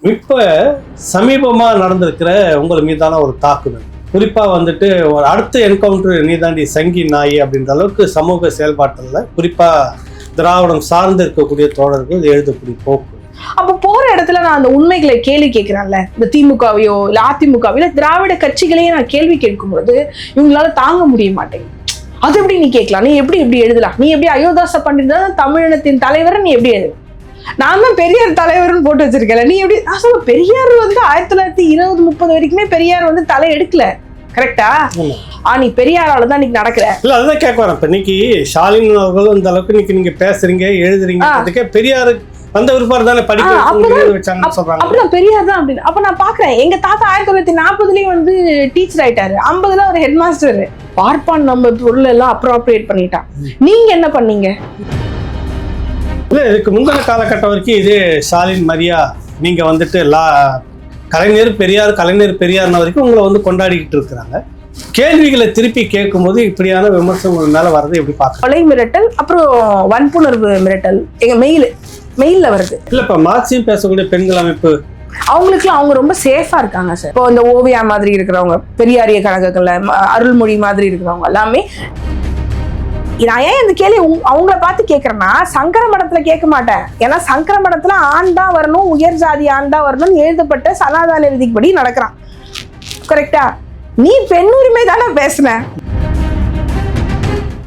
இப்ப சமீபமா நடந்திருக்கிற உங்கள் மீதான ஒரு தாக்குதல், குறிப்பா வந்துட்டு ஒரு அடுத்த என்கவுண்டர் நீதாண்டி சங்கி நாய் அப்படின்ற அளவுக்கு சமூக செயல்பாட்டுல குறிப்பா திராவிடம் சார்ந்து இருக்கக்கூடிய தோழர்கள் எழுதக்கூடிய போக்கு. அப்ப போற இடத்துல நான் அந்த உண்மைகளை கேள்வி கேட்கிறேன்ல, இந்த திமுகவையோ இல்ல அதிமுகவையோ இல்ல திராவிட கட்சிகளையே நான் கேள்வி கேட்கும்போது இவங்களால தாங்க முடிய மாட்டேங்குது. அது எப்படி நீ கேட்கலாம்? நீ எப்படி எழுதலாம்? நீ எப்படி அயோத்தாச பண்டிட் தான் தமிழினத்தின் தலைவர், நீ எப்படி எழுதலாம்? நான் தான் பெரியார் தலைவர்னு போட்டு வச்சிருக்கேன். நீ எப்படி? நான் சொல்ல, பெரியார் வந்து 1920-30 வரைக்குமே பெரியார் வந்து தலை எடுக்கல, கரெக்டா? நீ பெரியாரால தான் இன்னைக்கு நடக்கல. இல்ல அதுதான் கேட்க வரேன். இப்ப இன்னைக்கு ஸ்டாலின் அவர்கள் இந்த அளவுக்கு இன்னைக்கு நீங்க பேசுறீங்க எழுதுறீங்க, அதுக்கே பெரியாரு அந்த விருப்பார் தானே படிக்க அப்படிதான் பெரியார் தான் அப்படின்னு. அப்ப நான் பாக்குறேன், எங்க தாத்தா 1940லயும் வந்து டீச்சர் ஆயிட்டாரு, 50ல ஒரு ஹெட் மாஸ்டர். பார்ப்பான் நம்ம பொருள் எல்லாம் அப்ரோப்ரியேட் பண்ணிட்டான். நீங்க என்ன பண்ணீங்க? இல்ல இதுக்கு முந்தின காலகட்டம் வரைக்கும் இதே ஸ்டாலின் மரியா நீங்க வந்துட்டு கலைஞர் பெரியார்ன வரைக்கும் உங்களை வந்து கொண்டாடிக்கிட்டு இருக்கிறாங்க. கேள்விகளை திருப்பி கேட்கும்போது இப்படியான விமர்சனங்கள் மேல வர்றது எப்படி பார்க்க? கொலை மிரட்டல், அப்புறம் வன்புணர்வு மிரட்டல் எங்க மெயில்ல வருது. இல்ல இப்ப மார்க்சியம் பேசக்கூடிய பெண்கள் அமைப்பு அவங்களுக்குலாம் அவங்க ரொம்ப சேஃபா இருக்காங்க சார். இப்போ இந்த ஓவியா மாதிரி இருக்கிறவங்க, பெரியாரிய கழகங்கள்ல அருள்மொழி மாதிரி இருக்கிறவங்க எல்லாமே. நான் ஏன் இந்த கேள்வி அவங்கள பார்த்து கேட்கறேன்னா, சங்கர மடத்துல கேட்க மாட்டேன். ஏன்னா சங்கர மடத்துல ஆண் தான் வரணும், உயர் ஜாதி ஆண் தான் வரணும்னு எழுதப்பட்ட சனாதன விதிப்படி நடக்கிறான், கரெக்டா? நீ பெண் உரிமை தானே பேசுன.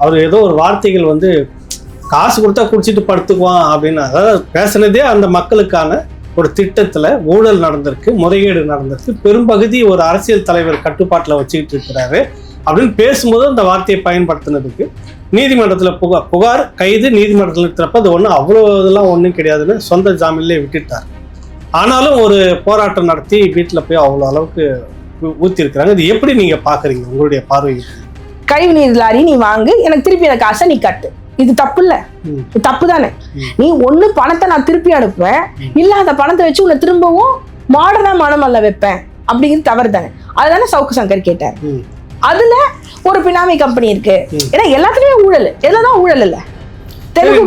அவர் ஏதோ ஒரு வார்த்தைகள் வந்து காசு கொடுத்தா குடிச்சிட்டு படுத்துக்குவான் அப்படின்னு, அதாவது பேசுனதே அந்த மக்களுக்கான ஒரு திட்டத்துல ஊழல் நடந்திருக்கு, முறைகேடு நடந்திருக்கு, பெரும்பகுதி ஒரு அரசியல் தலைவர் கட்டுப்பாட்டுல வச்சுக்கிட்டு இருக்கிறாரு அப்படின்னு பேசும்போது அந்த வார்த்தையை பயன்படுத்தினதுக்கு நீதிமன்றத்துல புகார் கைது, நீதிமன்றத்தில் இருக்கிறப்ப அது ஒன்றும் அவ்வளோ இதெல்லாம் ஒன்றும் கிடையாதுன்னு சொந்த ஜாமீன்லேயே விட்டுட்டார். ஆனாலும் ஒரு போராட்டம் நடத்தி வீட்டில் போய் அவ்வளோ அளவுக்கு ஊற்றி இருக்கிறாங்க. இது எப்படி நீங்க பாக்குறீங்க உங்களுடைய பார்வையில்? கழிவு நீர் லாரி நீ வாங்கு, எனக்கு திருப்பி எனக்கு காசை நீ கட்டு, இது தப்பு இல்ல? தப்பு தானே? நீ ஒண்ணு பணத்தை நான் திருப்பி அனுப்புவேன், இல்ல அந்த பணத்தை வச்சு உன்னை திரும்பவும் மாடர்னா மனமல்ல வைப்பேன், அப்படிங்கிறது தவறு தானே? அதுதானே சவுக்கு சங்கர் கேட்டார். அதுல ஒரு பினாமி கம்பெனி இருக்கு. ஏன்னா எல்லாத்துலயுமே ஊழல், எதுலதான் ஊழல் இல்ல?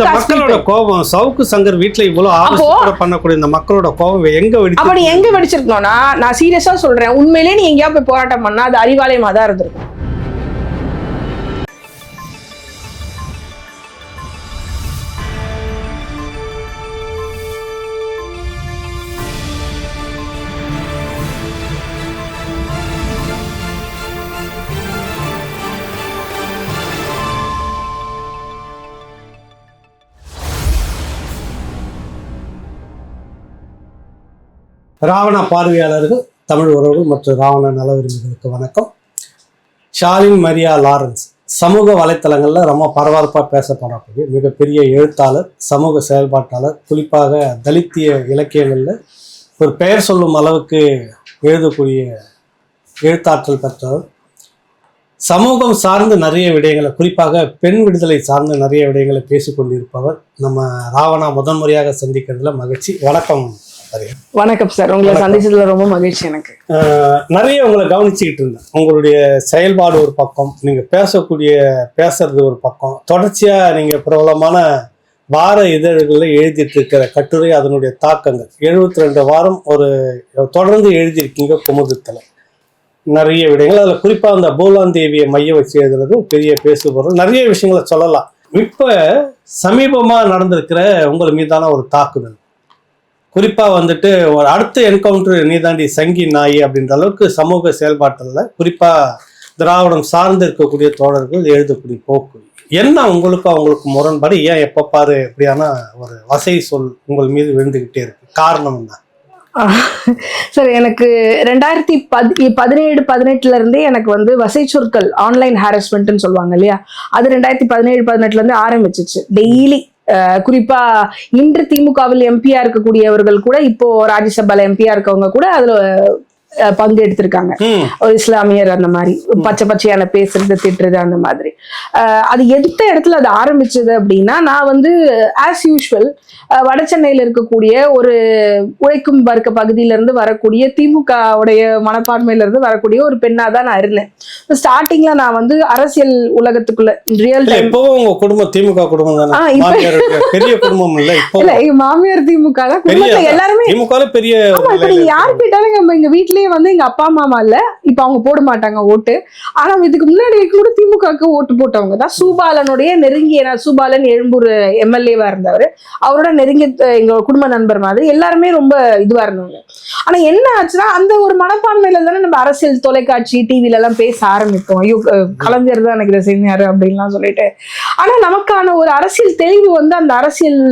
மக்களோட கோபம், சவுக்கு சங்கர் வீட்டுல இவ்வளவு ஆலோசனை பண்ணக்கூடிய இந்த மக்களோட கோபம் அப்படி எங்க வெடிச்சிருக்கணும்னா, நான் சீரியஸா சொல்றேன், உண்மையிலேயே நீ எங்கேயா போய் போராட்டம் பண்ணா அது அறிவாலயமா தான் இருந்திருக்கும். ராவணா பார்வையாளர்கள், தமிழ் உறவுகள் மற்றும் ராவண நல உரிமைகளுக்கு வணக்கம். ஸ்டாலின் மரியா லாரன்ஸ் சமூக வலைத்தளங்களில் ரொம்ப பரபரப்பாக பேசப்படக்கூடிய மிகப்பெரிய எழுத்தாளர், சமூக செயல்பாட்டாளர், குறிப்பாக தலித்திய இலக்கியங்களில் ஒரு பெயர் சொல்லும் அளவுக்கு எழுதக்கூடிய எழுத்தாற்றல் பெற்றவர். சமூகம் சார்ந்து நிறைய விடயங்களை, குறிப்பாக பெண் விடுதலை சார்ந்து நிறைய விடயங்களை பேசிக்கொண்டிருப்பவர். நம்ம ராவணா முதன்முறையாக சந்திக்கிறதுல மகிழ்ச்சி. வணக்கம். வணக்கம் சார், உங்களை சந்திச்சதுல ரொம்ப மகிழ்ச்சி. எனக்கு நிறைய உங்களை கவனிச்சுக்கிட்டு இருந்தேன். உங்களுடைய செயல்பாடு ஒரு பக்கம், நீங்க பேசுறது ஒரு பக்கம், தொடர்ச்சியா நீங்க பிரபலமான வார இதழ்களில் எழுதிட்டு இருக்கிற கட்டுரை, அதனுடைய தாக்கங்கள் 72 வாரம் ஒரு தொடர்ந்து எழுதியிருக்கீங்க குமுதத்துல. நிறைய விடயங்கள், அதில் குறிப்பா அந்த பூலாந்தேவியை மைய வச்சு எழுதுறது பெரிய பேசுபொருள். நிறைய விஷயங்களை சொல்லலாம். இப்ப சமீபமா நடந்திருக்கிற உங்கள் மீதான ஒரு தாக்குதல், குறிப்பா வந்துட்டு ஒரு அடுத்த என்கவுண்டர் நீதாண்டி சங்கி நாய் அப்படின்ற அளவுக்கு சமூக செயல்பாட்டுல குறிப்பா திராவிடம் சார்ந்து இருக்கக்கூடிய தோழர்கள் எழுதக்கூடிய போக்கு என்ன? அவங்களுக்கு முரண்பாடு ஏன்? எப்ப பாரு இப்படியான ஒரு வசை சொல் உங்கள் மீது விழுந்துகிட்டே இருக்கு, காரணம் என்ன சார்? எனக்கு 2017-18 இருந்தே எனக்கு வந்து வசை சொற்கள், ஆன்லைன் ஹாரஸ்மெண்ட்னு சொல்லுவாங்க இல்லையா, அது 2017-18 இருந்து ஆரம்பிச்சிச்சு. டெய்லி குறிப்பா இன்று திமுகவில் எம்பியா இருக்கக்கூடியவர்கள் கூட, இப்போ ராஜ்யசபால எம்பியா இருக்கவங்க கூட அதுல பங்கு எடுத்திருக்காங்க. ஒரு இஸ்லாமியர் அந்த மாதிரி பச்சை பச்சையான பேசுறது திட்டுறது அந்த மாதிரி. அது எந்த இடத்துல அது ஆரம்பிச்சது அப்படின்னா, நான் வந்து ஆஸ் யூஷுவல் வட சென்னையில இருக்கக்கூடிய ஒரு உழைக்கும் வர்க்க பகுதியில இருந்து வரக்கூடிய திமுக உடைய மனப்பான்மையில இருந்து வரக்கூடிய ஒரு பெண்ணா தான் நான் இருந்தேன். ஸ்டார்டிங்ல நான் வந்து அரசியல் உலகத்துக்குள்ள ரியல் டைம் உங்க குடும்பம் திமுக குடும்பம் தானே, பெரிய குடும்பம் இல்ல எங்க மாமியார் திமுக தான் குடும்பத்துல எல்லாருமே திமுக பெரிய. யாரு கேட்டாலும் நம்ம எங்க வீட்லயே வந்து எங்க அப்பா அம்மா இல்ல, இப்ப அவங்க போட மாட்டாங்க ஓட்டு. ஆனா இதுக்கு முன்னாடி கூட திமுகவுக்கு ஓட்டு போட்டவங்க தான். சூபாலனுடைய நெருங்கிய, சூபாலன் எழும்பூர் எம்எல்ஏவா இருந்தவர், அவரோட நெருங்கிய எங்க குடும்ப நண்பர் மாதிரி எல்லாருமே ரொம்ப இதுவா இருந்தவங்க. ஆனா என்ன ஆச்சுன்னா, அந்த ஒரு மனப்பான்மையில தானே நம்ம அரசியல் தொலைக்காட்சி டிவில எல்லாம் பேச ஆரம்பிப்போம். ஐயோ கலைஞர் தான் எனக்கு இதை செஞ்சாரு அப்படின்லாம் சொல்லிட்டு. ஆனா நமக்கான ஒரு அரசியல் தெளிவு வந்து அந்த அரசியல்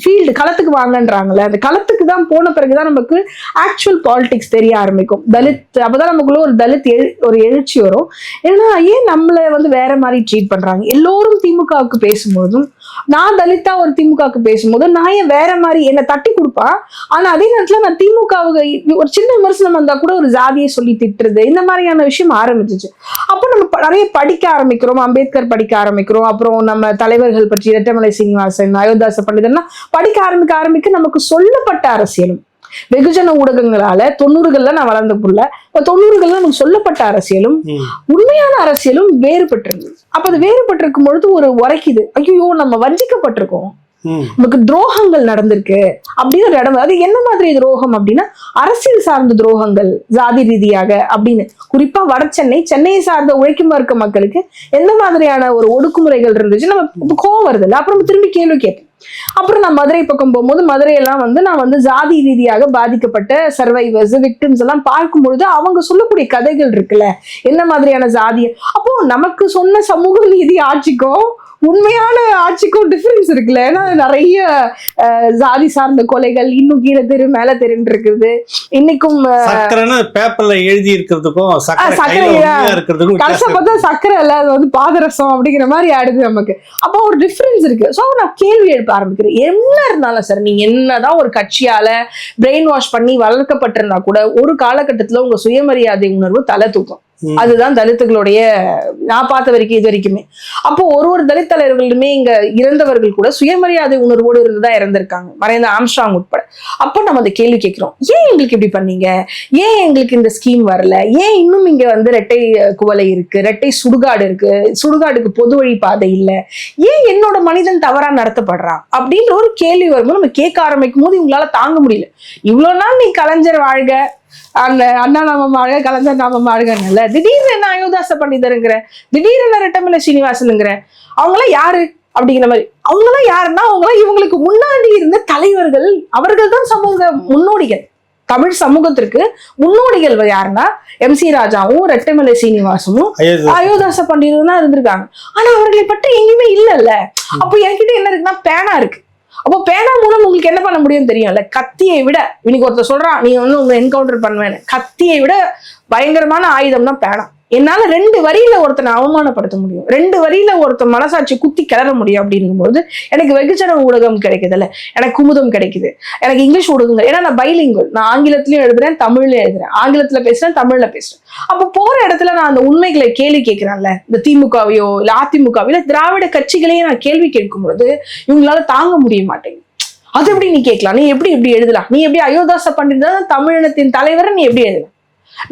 ஃபீல்டு களத்துக்கு வாங்கன்றாங்கல்ல, அந்த களத்துக்கு தான் போன பிறகுதான் நமக்கு ஆக்சுவல் பாலிடிக்ஸ் தெரிய ஆரம்பிக்கும். தலித் அப்பதான் நமக்குள்ள ஒரு தலித் ஒரு எழுச்சி வரும். ஏன்னா ஏன் நம்மளை வந்து வேற மாதிரி ட்ரீட் பண்றாங்க? எல்லோரும் திமுகவுக்கு பேசும்போதும், நான் தலித்தா ஒரு திமுகவுக்கு பேசும்போது நான் ஏன் வேற மாதிரி என்னை தட்டி கொடுப்பா. ஆனா அதே நேரத்துல நான் திமுகவுக்கு ஒரு சின்ன விமர்சனம் வந்தா கூட ஒரு ஜாதியை சொல்லி திட்டுறது, இந்த மாதிரியான விஷயம் ஆரம்பிச்சிச்சு. அப்போ நம்ம நிறைய படிக்க ஆரம்பிக்கிறோம், அம்பேத்கர் படிக்க ஆரம்பிக்கிறோம், அப்புறம் நம்ம தலைவர்கள் பற்றி ரெட்டமலை சீனிவாசன், அயோத்தாச பண்டிதர்னா படிக்க ஆரம்பிக்க நமக்கு சொல்லப்பட்ட அரசியலும் வெகுஜன ஊடகங்களால 90கள்ல நான் வளர்ந்த புள்ள, 90கள்ல நமக்கு சொல்லப்பட்ட அரசியலும் உண்மையான அரசியலும் வேறுபட்டிருந்தது. அப்ப அது வேறுபட்டிருக்கும் பொழுது ஒரு உரைக்குது, ஐயோ நம்ம வஞ்சிக்கப்பட்டிருக்கோம், நமக்கு துரோகங்கள் நடந்திருக்கு அப்படின்னு ஒரு இடம். அது என்ன மாதிரி துரோகம் அப்படின்னா, அரசியல் சார்ந்த துரோகங்கள், ஜாதி ரீதியாக அப்படின்னு. குறிப்பா வட சென்னையை சார்ந்த உழைக்கும் வர்க்க மக்களுக்கு எந்த மாதிரியான ஒரு ஒடுக்குமுறைகள் இருந்துச்சு, நம்ம கோவம் வருது இல்லை. அப்புறம் திரும்பி கேள்வி கேட்போம். அப்புறம் நான் மதுரை பக்கம் போகும்போது மதுரையெல்லாம் வந்து நான் வந்து ஜாதி ரீதியாக பாதிக்கப்பட்ட சர்வைவர்ஸ், விக்டிம்ஸ் எல்லாம் பார்க்கும்பொழுது அவங்க சொல்லக்கூடிய கதைகள் இருக்குல்ல, என்ன மாதிரியான ஜாதி. அப்போ நமக்கு சொன்ன சமூக நீதி ஆட்சிக்கும் உண்மையான ஆட்சிக்கும் டிஃபரன்ஸ் இருக்குல்ல. ஏன்னா நிறைய ஜாதி சார்ந்த கொலைகள் இன்னும் கீழே தெரு மேல தெருன்னு இருக்குது. இன்னைக்கும் பேப்பர்ல எழுதி இருக்கிறதுக்கும் கடைசியா பார்த்தா சக்கரை இல்ல, அது வந்து பாதரசம் அப்படிங்கிற மாதிரி ஆயிடுது நமக்கு. அப்போ ஒரு டிஃபரன்ஸ் இருக்கு. ஸோ நான் கேள்வி எழுப்ப ஆரம்பிக்கிறேன். என்ன இருந்தாலும் சார், நீங்க என்னதான் ஒரு கட்சியால பிரெயின் வாஷ் பண்ணி வளர்க்கப்பட்டிருந்தா கூட ஒரு காலகட்டத்துல உங்க சுயமரியாதை உணர்வு தலை தூக்கும். அதுதான் தலித்துகளுடைய நான் பார்த்த வரைக்கும் இது வரைக்குமே. அப்போ ஒரு தலித் தலைவர்களுமே இங்க இறந்தவர்கள் கூட சுயமரியாதை உணர்வோடு இருந்துதான் இறந்திருக்காங்க, மறைந்த ஆம்ஸ்ட்ராங் உட்பட. அப்போ நம்ம அந்த கேள்வி கேட்கிறோம், ஏன் எங்களுக்கு இப்படி பண்ணீங்க, ஏன் எங்களுக்கு இந்த ஸ்கீம் வரல, ஏன் இன்னும் இங்க வந்து ரெட்டை குவளை இருக்கு, ரெட்டை சுடுகாடு இருக்கு, சுடுகாடுக்கு பொது வழி பாதை இல்லை, ஏன் என்னோட மனிதன் தவறா நடத்தப்படுறான் அப்படின்ற ஒரு கேள்வி வரும்போது நம்ம கேட்க ஆரம்பிக்கும் போது இவங்களால தாங்க முடியல. இவ்வளவு நாள் நீ கலைஞர் வாழ்க, அந்த அண்ணா நாம வாழ்க, கலைஞர் நாம வாழ்கன்னு திடீர்னு என்ன அயோத்தாச பண்டிதருங்கிற, திடீர்னு என்ன ரெட்டமலை சீனிவாசனுங்கிற, அவங்களாம் யாரு அப்படிங்கிற மாதிரி. அவங்களாம் யாருன்னா அவங்களாம் இவங்களுக்கு முன்னாடி இருந்த தலைவர்கள், அவர்கள் தான் சமூக முன்னோடிகள். தமிழ் சமூகத்திற்கு முன்னோடிகள் யாருன்னா MC ராஜாவும் ரெட்டமலை சீனிவாசனும் அயோத்தாச பண்டிதரும் தான் இருந்திருக்காங்க. ஆனா அவர்களை பற்றி எங்கேயுமே இல்லைல்ல. அப்போ என்கிட்ட என்ன இருக்குன்னா பேனா இருக்கு. அப்போ பேனா மூலம் உங்களுக்கு என்ன பண்ண முடியும் தெரியும்ல, கத்தியை விட, இன்னைக்கு ஒருத்தர் சொல்றான் நீ வந்து உங்க என்கவுண்டர் பண்ணுவேன்னு, கத்தியை விட பயங்கரமான ஆயுதம்னா பேனா. என்னால 2 வரியில ஒருத்தனை அவமானப்படுத்த முடியும், 2 வரியில ஒருத்தன் மனசாட்சி குத்தி கிளற முடியும். அப்படிங்கும்போது எனக்கு வெகுஜன ஊடகம் கிடைக்குதுல்ல, எனக்கு குமுதம் கிடைக்குது, எனக்கு இங்கிலீஷ் ஊடகங்கள். ஏன்னா நான் பைலிங்குவல், நான் ஆங்கிலத்திலயும் எழுதுறேன், தமிழ்லயும் எழுதுறேன், ஆங்கிலத்துல பேசுறேன், தமிழ்ல பேசுறேன். அப்போ போற இடத்துல நான் அந்த உண்மைகளை கேள்வி கேட்கிறேன்ல, இந்த திமுகவையோ இல்ல அதிமுகவையோ இல்ல திராவிட கட்சிகளையே நான் கேள்வி கேட்கும் பொழுது இவங்களால தாங்க முடிய மாட்டேங்குது. அது எப்படி நீ கேட்கலாம், நீ எப்படி எழுதலாம், நீ எப்படி அயோத்தாச பண்டிதர் தான் தமிழினத்தின் தலைவர் நீ எப்படி எழுதலாம்,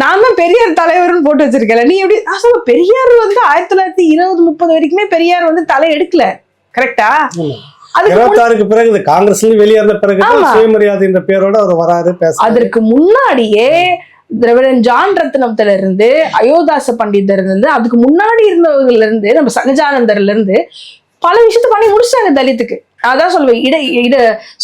நான் தான் பெரியார் தலைவர்னு போட்டு வச்சிருக்கல, நீ எப்படி? பெரியார் வந்து 1920-30 வரைக்குமே பெரியார் வந்து தலை எடுக்கல, கரெக்டா? 26க்கு பிறகு காங்கிரஸ்ல வெளியேறின பிறகு சுயமரியாதை என்ற பேரோட அவர் வராரு பேச. அதற்கு முன்னாடியே திராவிடன் ஜான் ரத்னத்துல இருந்து, அயோத்தாச பண்டிதர் இருந்து, அதுக்கு முன்னாடி இருந்தவர்கள் இருந்து, நம்ம சகஜானந்தர்ல இருந்து பல விஷயத்த பண்ணி முடிச்சாங்க தலித்துக்கு. அதான் சொல்லுவேன்,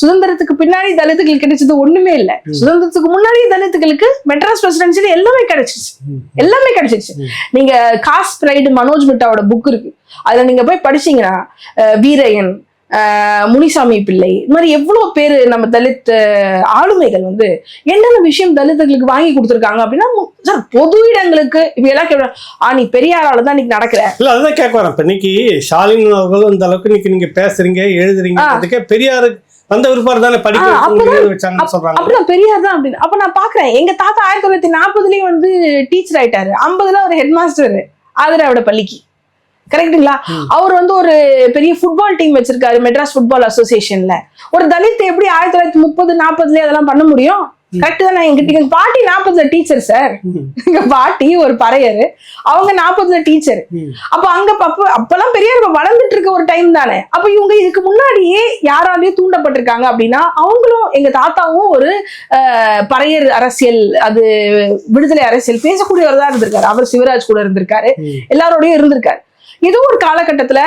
சுதந்திரத்துக்கு பின்னாடி தலித்துகளுக்கு கிடைச்சது ஒண்ணுமே இல்லை. சுதந்திரத்துக்கு முன்னாடி தலித்துகளுக்கு மெட்ராஸ் பிரசிடென்சில எல்லாமே கிடைச்சிருச்சு. நீங்க காஸ்ட் ப்ரைடு மனோஜ் மிட்டாவோட புக் இருக்கு, அதுல நீங்க போய் படிச்சீங்கன்னா வீரையன், முனிசாமி பிள்ளை, இது மாதிரி எவ்வளவு பேரு நம்ம தலித் ஆளுமைகள் வந்து என்னென்ன விஷயம் தலித்துகளுக்கு வாங்கி கொடுத்துருக்காங்க அப்படின்னா, சார் பொது இடங்களுக்கு இப்ப எல்லாம் கேட்க நீ பெரியாரால தான் இன்னைக்கு நடக்கல இல்ல, அதுதான் கேட்க வரேன். இப்ப இன்னைக்கு ஸ்டாலின் அவர்களும் இந்த அளவுக்கு இன்னைக்கு நீங்க பேசுறீங்க எழுதுறீங்க, பெரியாரு அந்த விருப்பம் தானே படிக்க வச்சாங்கன்னு சொல்றாங்க. அப்படிதான் பெரியார் தான் அப்படின்னு. அப்ப நான் பாக்குறேன் எங்க தாத்தா 1940 வந்து டீச்சர் ஆயிட்டாரு, 50 ஒரு ஹெட் மாஸ்டர் ஆதரவோட பள்ளிக்கு. கரெக்டுங்களா? அவர் வந்து ஒரு பெரிய ஃபுட்பால் டீம் வச்சிருக்காரு மெட்ராஸ் ஃபுட்பால் அசோசியேஷன்ல. ஒரு தலித் எப்படி 1930-40 அதெல்லாம் பண்ண முடியும்? கரெக்ட் தானே? எங்க பாட்டி 40 டீச்சர் சார். எங்க பாட்டி ஒரு பறையர், அவங்க 40 டீச்சர். அப்ப அங்க அப்பெல்லாம் பெரியார் வளர்ந்துட்டு இருக்க ஒரு டைம் தானே. அப்ப இவங்க இதுக்கு முன்னாடியே யாராலையும் தூண்டப்பட்டிருக்காங்க அப்படின்னா அவங்களும் எங்க தாத்தாவும் ஒரு பறையர் அரசியல், அது விடுதலை அரசியல் பேசக்கூடியவர் தான் இருந்திருக்காரு. அவர் சிவராஜ் கூட இருந்திருக்காரு, எல்லாரோடயும் இருந்திருக்காரு. ஏதோ ஒரு காலகட்டத்துல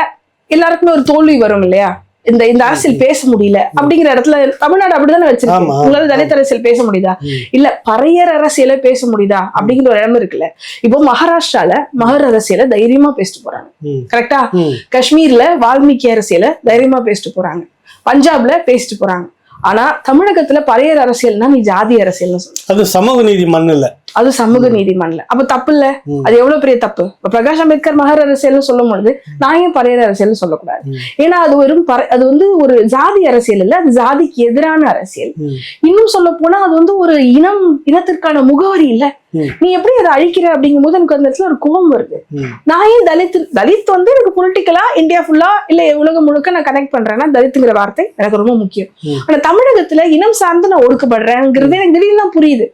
எல்லாருக்குமே ஒரு தோல்வி வரும் இல்லையா? இந்த அரசியல் பேச முடியல அப்படிங்கிற இடத்துல தமிழ்நாடு அப்படிதானே வச்சிருக்கு. உங்களால தலித் அரசியல் பேச முடியுதா? இல்ல பறையர் அரசியல பேச முடியுதா அப்படிங்கிற ஒரு இடம் இருக்குல்ல. இப்போ மகாராஷ்டிரால மகர் அரசியல தைரியமா பேசிட்டு போறாங்க. கரெக்டா? காஷ்மீர்ல வால்மீகி அரசியல தைரியமா பேசிட்டு போறாங்க. பஞ்சாப்ல பேசிட்டு போறாங்க. ஆனா தமிழகத்துல பறையர் அரசியல்னா நீ ஜாதி அரசியல்னு சொல்ற. அது சமூக நீதி மண் இல்ல, அது சமூக நீதி மண்ல. அப்ப தப்பு இல்ல? அது எவ்வளவு பெரிய தப்பு. பிரகாஷ் அம்பேத்கர் மகர் அரசியல்னு சொல்லும் பொழுது நான் ஏன் பறையர் அரசியல்னு சொல்லக்கூடாது? ஏன்னா அது அது வந்து ஒரு ஜாதி அரசியல் இல்ல, அது ஜாதிக்கு எதிரான அரசியல். இன்னும் சொல்ல போனா அது வந்து ஒரு இனத்திற்கான முகவரி இல்ல. நீ எப்படி அதை அழிக்கிற அப்படிங்கும் போது எனக்கு அந்த இடத்துல ஒரு கோபம் வருது. நான் ஏன் தலித் வந்து எனக்கு பொலிட்டிக்கலா இந்தியா ஃபுல்லா இல்ல உலகம் முழுக்க நான் கனெக்ட் பண்றேன்னா தலித்துங்கிற வார்த்தை எனக்கு ரொம்ப முக்கியம். ஆனா தமிழகத்துல இனம் சார்ந்து நான் ஒடுக்கப்படுறேங்கிறது எனக்கு திடீர்னு தான் புரியுது.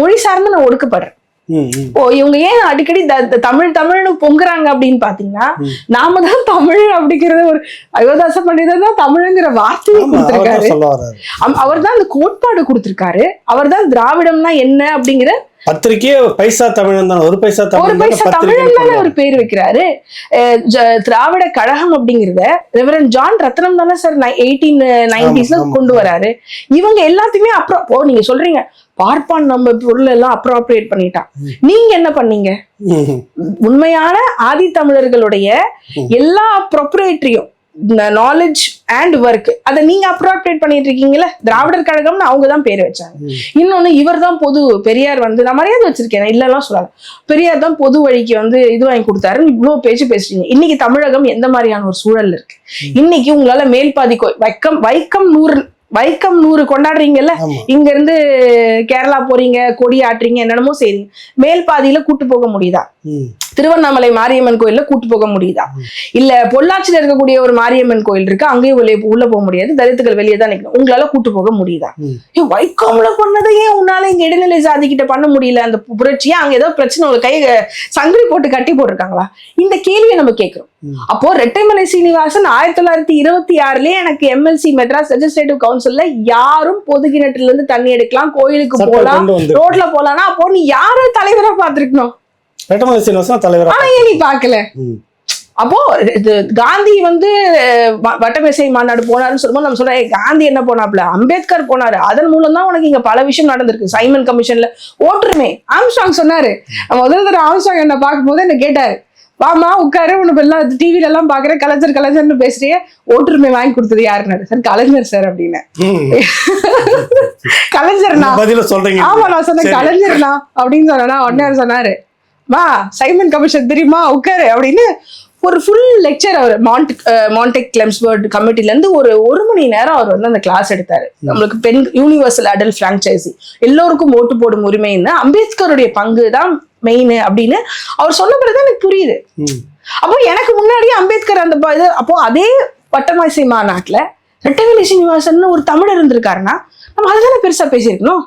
மொழி சார்ந்து நான் ஒடுக்கப்படுறேன். ஓ, இவங்க ஏன் அடிக்கடி தமிழ்னு பொங்குறாங்க அப்படின்னு பாத்தீங்கன்னா, நாம தான் தமிழ் அப்படிங்கறது ஒரு அயோதாச பண்டிதர் தான் தமிழ்ங்கிற வார்த்தையை கொடுத்திருக்காரு. அவர் தான் அந்த கோட்பாடு கொடுத்திருக்காரு. அவர் தான் திராவிடம்னா என்ன அப்படிங்கிற பத்திரிக்கையே பைசா தமிழன் தான், ஒரு பைசா தமிழன் தானே ஒரு பேர் வைக்கிறாரு. திராவிட கழகம் அப்படிங்கிறத ரெவரண்ட் ஜான் ரத்னம் தானே சார் 1890s கொண்டு வராரு. இவங்க எல்லாத்தையுமே அப்புறம் நீங்க சொல்றீங்க பார்ப்பான் நம்ம பொருள் எல்லாம் அப்ராப்ரியேட் பண்ணிட்டான். நீங்க என்ன பண்ணீங்க? உண்மையான ஆதி தமிழர்களுடைய எல்லா ப்ரொப்ரேட்டரியும் நாலேஜ் அண்ட் ஒர்க் அதை நீங்க அப்ராப்ரியேட் பண்ணிட்டு இருக்கீங்கல்ல. திராவிடர் கழகம்னு அவங்க தான் பேர் வச்சாங்க. இன்னொன்னு இவர் தான் பெரியார் வந்து நான் மரியாதை வச்சிருக்கேன் இல்லலாம் சொல்லலாம், பெரியார் தான் பொது வழிக்கு வந்து இது வாங்கி கொடுத்தாருன்னு இவ்வளவு பேசுறீங்க. இன்னைக்கு தமிழகம் எந்த மாதிரியான ஒரு சூழல் இருக்கு? இன்னைக்கு உங்களால மேல்பாதி வைக்கம் 100 கொண்டாடுறீங்கல்ல, இங்க இருந்து கேரளா போறீங்க, கொடி ஆட்டுறீங்க, என்னென்னமோ செய்றீங்க. மேல் பாதியில கூட்டு போக முடியுதா? திருவண்ணாமலை மாரியம்மன் கோயில்ல கூட்டு போக முடியுதா? இல்ல பொள்ளாச்சியில இருக்கக்கூடிய ஒரு மாரியம்மன் கோயில் இருக்கு, அங்கேயும் உள்ள போக முடியாது, தலித்துகள் வெளியே தான் நிக்கணும். உங்களால கூட்டு போக முடியுதா? வைக்கம்ல பண்ணதை ஏன் உன்னால இங்க இடைநிலை சாதி கிட்ட பண்ண முடியல? அந்த புரட்சியா அங்க ஏதோ பிரச்சனை ஒரு கை சங்கிலி போட்டு கட்டி போட்டிருக்காங்களா? இந்த கேள்வியை நம்ம கேட்கிறோம். அப்போ ரெட்டைமலை சீனிவாசன் 1926 எனக்கு எம்எல்சி மெட்ராஸ் லெஜிஸ்லேட்டிவ் கவுன்சில்ல யாரும் பொது கிணற்றுல இருந்து தண்ணி எடுக்கலாம், கோயிலுக்கு போலாம், ரோட்ல போலாம்னா அப்போ நீ யாரு தலைவரா பாத்துருக்கணும்? ரெட்டைமலை சீனிவாசன் தலைவரா நீ பாக்கல. அப்போ காந்தி வந்து வட்டமேசை மாநாடு போனாருன்னு சொல்லும்போது நம்ம சொல்றோம் காந்தி என்ன போனாப்ல, அம்பேத்கர் போனாரு. அதன் மூலம் தான் உனக்கு இங்க பல விஷயம் நடந்திருக்கு. சைமன் கமிஷன்ல ஓட்டுரிமை ஆம்ஸ்ட்ராங் சொன்னாரு. முதல் தடவை ஆம்ஸ்ட்ராங் என்ன பார்க்கும் போது என்ன கேட்டாரு, வாமா உட்காரு, உனக்கு எல்லாம் டிவில எல்லாம் பாக்குறேன், கலைஞர்னு பேசுறிய, ஓட்டுரிமை வாங்கி கொடுத்தது யாருன்னாரு. சார் கலைஞர் சார் அப்படின்னு. கலைஞர்னா ஆமா நான் சொன்னேன் கலைஞர்னா அப்படின்னு சொன்னா உடனே சொன்னாரு, வா சைமன் கமிஷன் தெரியுமா உட்காரு அப்படின்னு ஒரு ஃபுல் லெக்சர் அவர் மான்டெக் கிளெம்ஸ்பர்ட் கமிட்டில இருந்து ஒரு மணி நேரம் அவர் வந்து அந்த கிளாஸ் எடுத்தாரு. நம்மளுக்கு பெண் யூனிவர்சல் அடல்ட் பிரான்சைசி, எல்லோருக்கும் ஓட்டு போடும் உரிமைன்னு அம்பேத்கருடைய பங்கு தான் மெயின் அப்படின்னு அவர் சொன்ன பிறகுதான் எனக்கு புரியுது. அப்போ எனக்கு முன்னாடியே அம்பேத்கர் அந்த இது, அப்போ அதே வட்டமேசை மாநாட்டுல ரெட்டைமலை சீனிவாசன் ஒரு தமிழர் இருந்திருக்காருன்னா நம்ம அதுதானே பெருசா பேசியிருக்கணும்.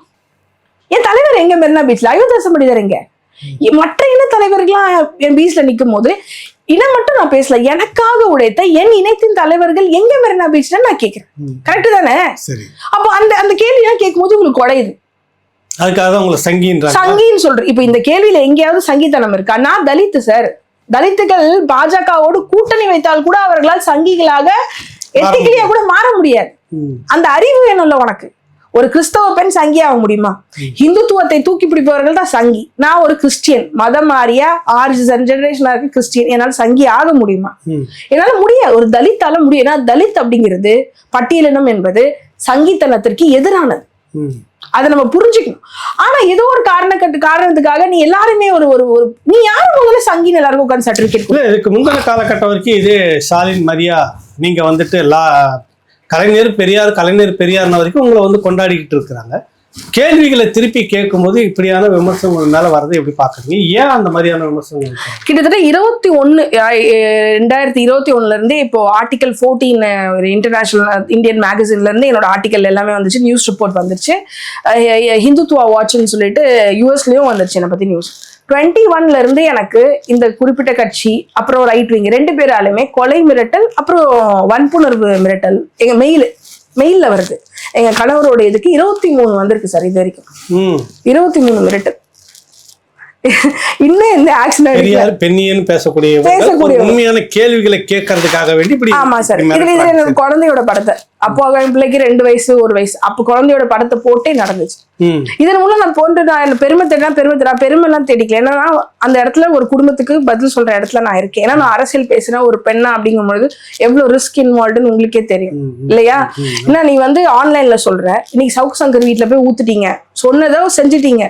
என் தலைவர் எங்க மெரினா பீச்ல, அயோத்தியாச மனிதர் எங்க, மற்ற இன தலைவர்கள்லாம் என் பீச்ல நிற்கும் போது இனம் மட்டும் நான் பேசல, எனக்காக உழைத்த என் இனத்தின் தலைவர்கள் எங்க மெரினா பீச்ல நான் கேட்கிறேன். கரெக்ட் தானே? அப்போ அந்த கேள்வியெல்லாம் கேட்கும் போது உங்களுக்கு குறையுது. அதுக்காக உங்களை சங்கின்னு சொல்றேன். இப்ப இந்த கேள்வியில எங்கேயாவது சங்கித்தனம் இருக்கா? நான் தலித்து சார். தலித்துகள் பாஜகவோடு கூட்டணி வைத்தால் கூட அவர்களால் சங்கிகளாக எத்திக்கலியா கூட மாற முடியாது. அந்த அறிவு வேணும்ல உனக்கு. ஒரு கிறிஸ்தவ பெண் சங்கி ஆக முடியுமா? இந்துத்துவத்தை தூக்கி பிடிப்பவர்கள் தான் சங்கி. நான் ஒரு கிறிஸ்டியன், மதம் மாறியா 6 ஜெனரேஷனா இருக்கு கிறிஸ்டியன், என்னால சங்கி ஆக முடியுமா? என்னால முடியாது. ஒரு தலித்தால முடியும். ஏன்னா தலித் அப்படிங்கிறது பட்டியலினம் என்பது சங்கித்தனத்திற்கு எதிரானது. அதை நம்ம புரிஞ்சுக்கணும். ஆனா ஏதோ ஒரு காரணத்துக்காக நீ எல்லாருமே நீ யாரும் முதல்ல சங்கின்னு எல்லாருக்கும் உட்காந்து சர்டிபிகேட். இதுக்கு முந்தின காலகட்டம் வரைக்கும் இதே ஸ்டாலின் மரியா நீங்க வந்துட்டு கலைஞர் பெரியார்ன வரைக்கும் உங்களை வந்து கொண்டாடிக்கிட்டு இருக்கிறாங்க. கேள்விகளை திருப்பி கேட்கும்போது இப்படியான விமர்சனங்கள் மேல வர்றதை எப்படி பாக்குறீங்க? ஏன் அந்த மாதிரியான விமர்சனங்கள்? கிட்டத்தட்ட 2021 இருந்தே இப்போ ஆர்டிகல் 14 ஒரு இன்டர்நேஷனல் இந்தியன் மேகசின்ல இருந்து என்னோட ஆர்டிகல் எல்லாமே வந்துச்சு, நியூஸ் ரிப்போர்ட் வந்துருச்சு. ஹிந்துத்வா வாட்ச்னு சொல்லிட்டு யூஎஸ்லயும் வந்துருச்சு என்னை பத்தி நியூஸ். 21 இருந்து எனக்கு இந்த குறிப்பிட்ட கட்சி அப்புறம் ரைட் விங் 2 பேராலுமே கொலை மிரட்டல் அப்புறம் வன்புணர்வு மிரட்டல் எங்க மெயில்ல வருது. எங்க கணவரோட இதுக்கு 23 வந்திருக்கு சார் இது வரைக்கும். 23 மிரட்டல். இன்னும் எந்த ஆக்ஷன் பெண்ணியன்னு பேசக்கூடிய உண்மையான கேள்விகளை கேட்கறதுக்காக வேண்டி இப்படி. ஆமா சார். இதுல என்னோட குழந்தையோட படத்தை அப்போ என் பிள்ளைக்கு 2 வயசு 1 வயசு அப்போ குழந்தையோட படத்தை போட்டே நடந்துச்சு. இதன் மூலம் நான் நான் பெருமை எல்லாம் தேடிக்கல. ஏன்னா அந்த இடத்துல ஒரு குடும்பத்துக்கு பதில் சொல்ற இடத்துல நான் இருக்கேன். ஏன்னா நான் அரசியல் பேசுறேன் ஒரு பெண்ணா அப்படிங்கும்போது எவ்வளவு ரிஸ்க் இன்வால்வ்டுன்னு உங்களுக்கே தெரியும் இல்லையா? ஏன்னா நீ வந்து ஆன்லைன்ல சொல்ற, இன்னைக்கு சவுக் சங்கர் வீட்டுல போய் ஊத்துட்டீங்க, சொன்னதோ செஞ்சுட்டீங்க.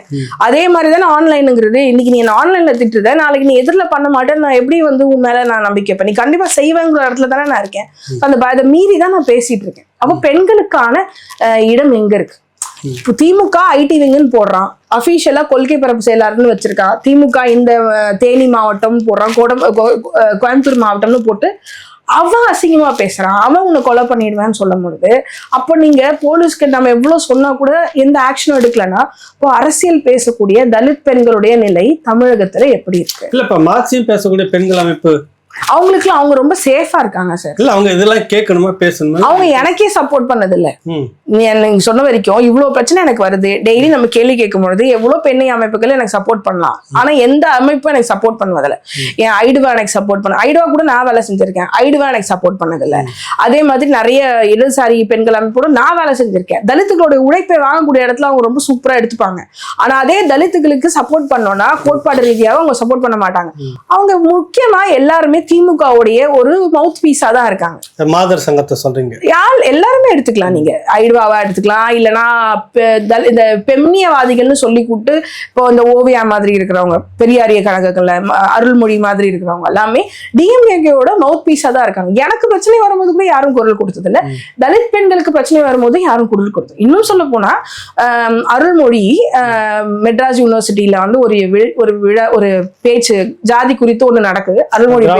அதே மாதிரி தானே ஆன்லைனுங்கிறது. இன்னைக்கு நீ ஆன்லைன்ல திட்டுறத நாளைக்கு நீ எதிரில் பண்ண மாட்டேன், நான் எப்படி வந்து உன் மேல நான் நம்பிக்கைப்பேன்? நீ கண்டிப்பா செய்வேங்கிற இடத்துல தானே நான் இருக்கேன். அதை மீறி தான் நான் பேசிட்டு இருக்கேன். அப்போ பெண்களுக்கான இடம் எங்க இருக்கு? இப்போ திமுக ஐடி விங்குன்னு போடுறான், அபிஷியலா கொள்கை பரப்பு செயலாளர்னு வச்சிருக்கான். திமுக இந்த தேனி மாவட்டம் போடுறான், கோயம்புத்தூர் மாவட்டம்னு போட்டு அவன் அசிங்கமா பேசுறான். அவன் உன்னை கொலை பண்ணிடுவேன்னு சொல்லும் பொழுது அப்போ நீங்க போலீஸ்க்கு நம்ம எவ்வளவு சொன்னா கூட எந்த ஆக்ஷனும் எடுக்கலன்னா இப்போ அரசியல் பேசக்கூடிய தலித் பெண்களுடைய நிலை தமிழகத்துல எப்படி இருக்கு? இல்ல இப்ப மார்க்சியம் பேசக்கூடிய பெண்கள் அமைப்பு அவங்களுக்குலாம் அவங்க ரொம்ப சேஃபா இருக்காங்க சார். இல்ல அவங்க இதெல்லாம் கேட்கணுமா பேசணுமா? அவங்க எனக்கே சப்போர்ட் பண்ணது இல்ல. நீங்க சொன்ன வரைக்கும் இவ்வளவு பிரச்சனை எனக்கு வருது, டெய்லி நம்ம கேள்வி கேட்கும் பொழுது எவ்வளவு பெண்ணை அமைப்புகள் எனக்கு சப்போர்ட் பண்ணலாம். ஆனா எந்த அமைப்பும் எனக்கு சப்போர்ட் பண்ணதில்ல. என் ஐடுவா எனக்கு சப்போர்ட் பண்ண, ஐடுவா கூட நான் வேலை செஞ்சிருக்கேன், ஐடுவா எனக்கு சப்போர்ட் பண்ணதில்ல. அதே மாதிரி நிறைய இடதுசாரி பெண்கள் அமைப்போட நான் வேலை செஞ்சிருக்கேன். தலித்துகளோட உழைப்பை வாங்கக்கூடிய இடத்துல அவங்க ரொம்ப சூப்பரா எடுத்துப்பாங்க. ஆனா அதே தலித்துகளுக்கு சப்போர்ட் பண்ணோம்னா கோட்பாடு ரீதியாக அவங்க சப்போர்ட் பண்ண மாட்டாங்க. அவங்க முக்கியமா எல்லாருமே திமுகவுடைய ஒரு மவுத் பீஸா தான் இருக்காங்க. மாதர் சங்கத்தை சொல்றீங்க, எல்லாருமே எடுத்துக்கலாம். நீங்க ஐடுவாவா எடுத்துக்கலாம், இல்லைன்னா இந்த பெம்னியவாதிகள்னு சொல்லி கூப்பிட்டு இப்போ இந்த ஓவியா மாதிரி இருக்கிறவங்க, பெரியாரிய கழகங்கள்ல அருள்மொழி மாதிரி இருக்கிறவங்க எல்லாமே டிஎம்கேயோட மவுத் பீஸா தான் இருக்காங்க. எனக்கு பிரச்சனை வரும்போது கூட யாரும் குரல் கொடுத்தது இல்ல, தலித் பெண்களுக்கு பிரச்சனை வரும்போது யாரும் குரல் கொடுத்தது. இன்னும் சொல்ல போனா அருள்மொழி மெட்ராஸ் யூனிவர்சிட்டியில வந்து ஒரு பேச்சு ஜாதி குறித்து ஒண்ணு நடக்குது. அருள்மொழி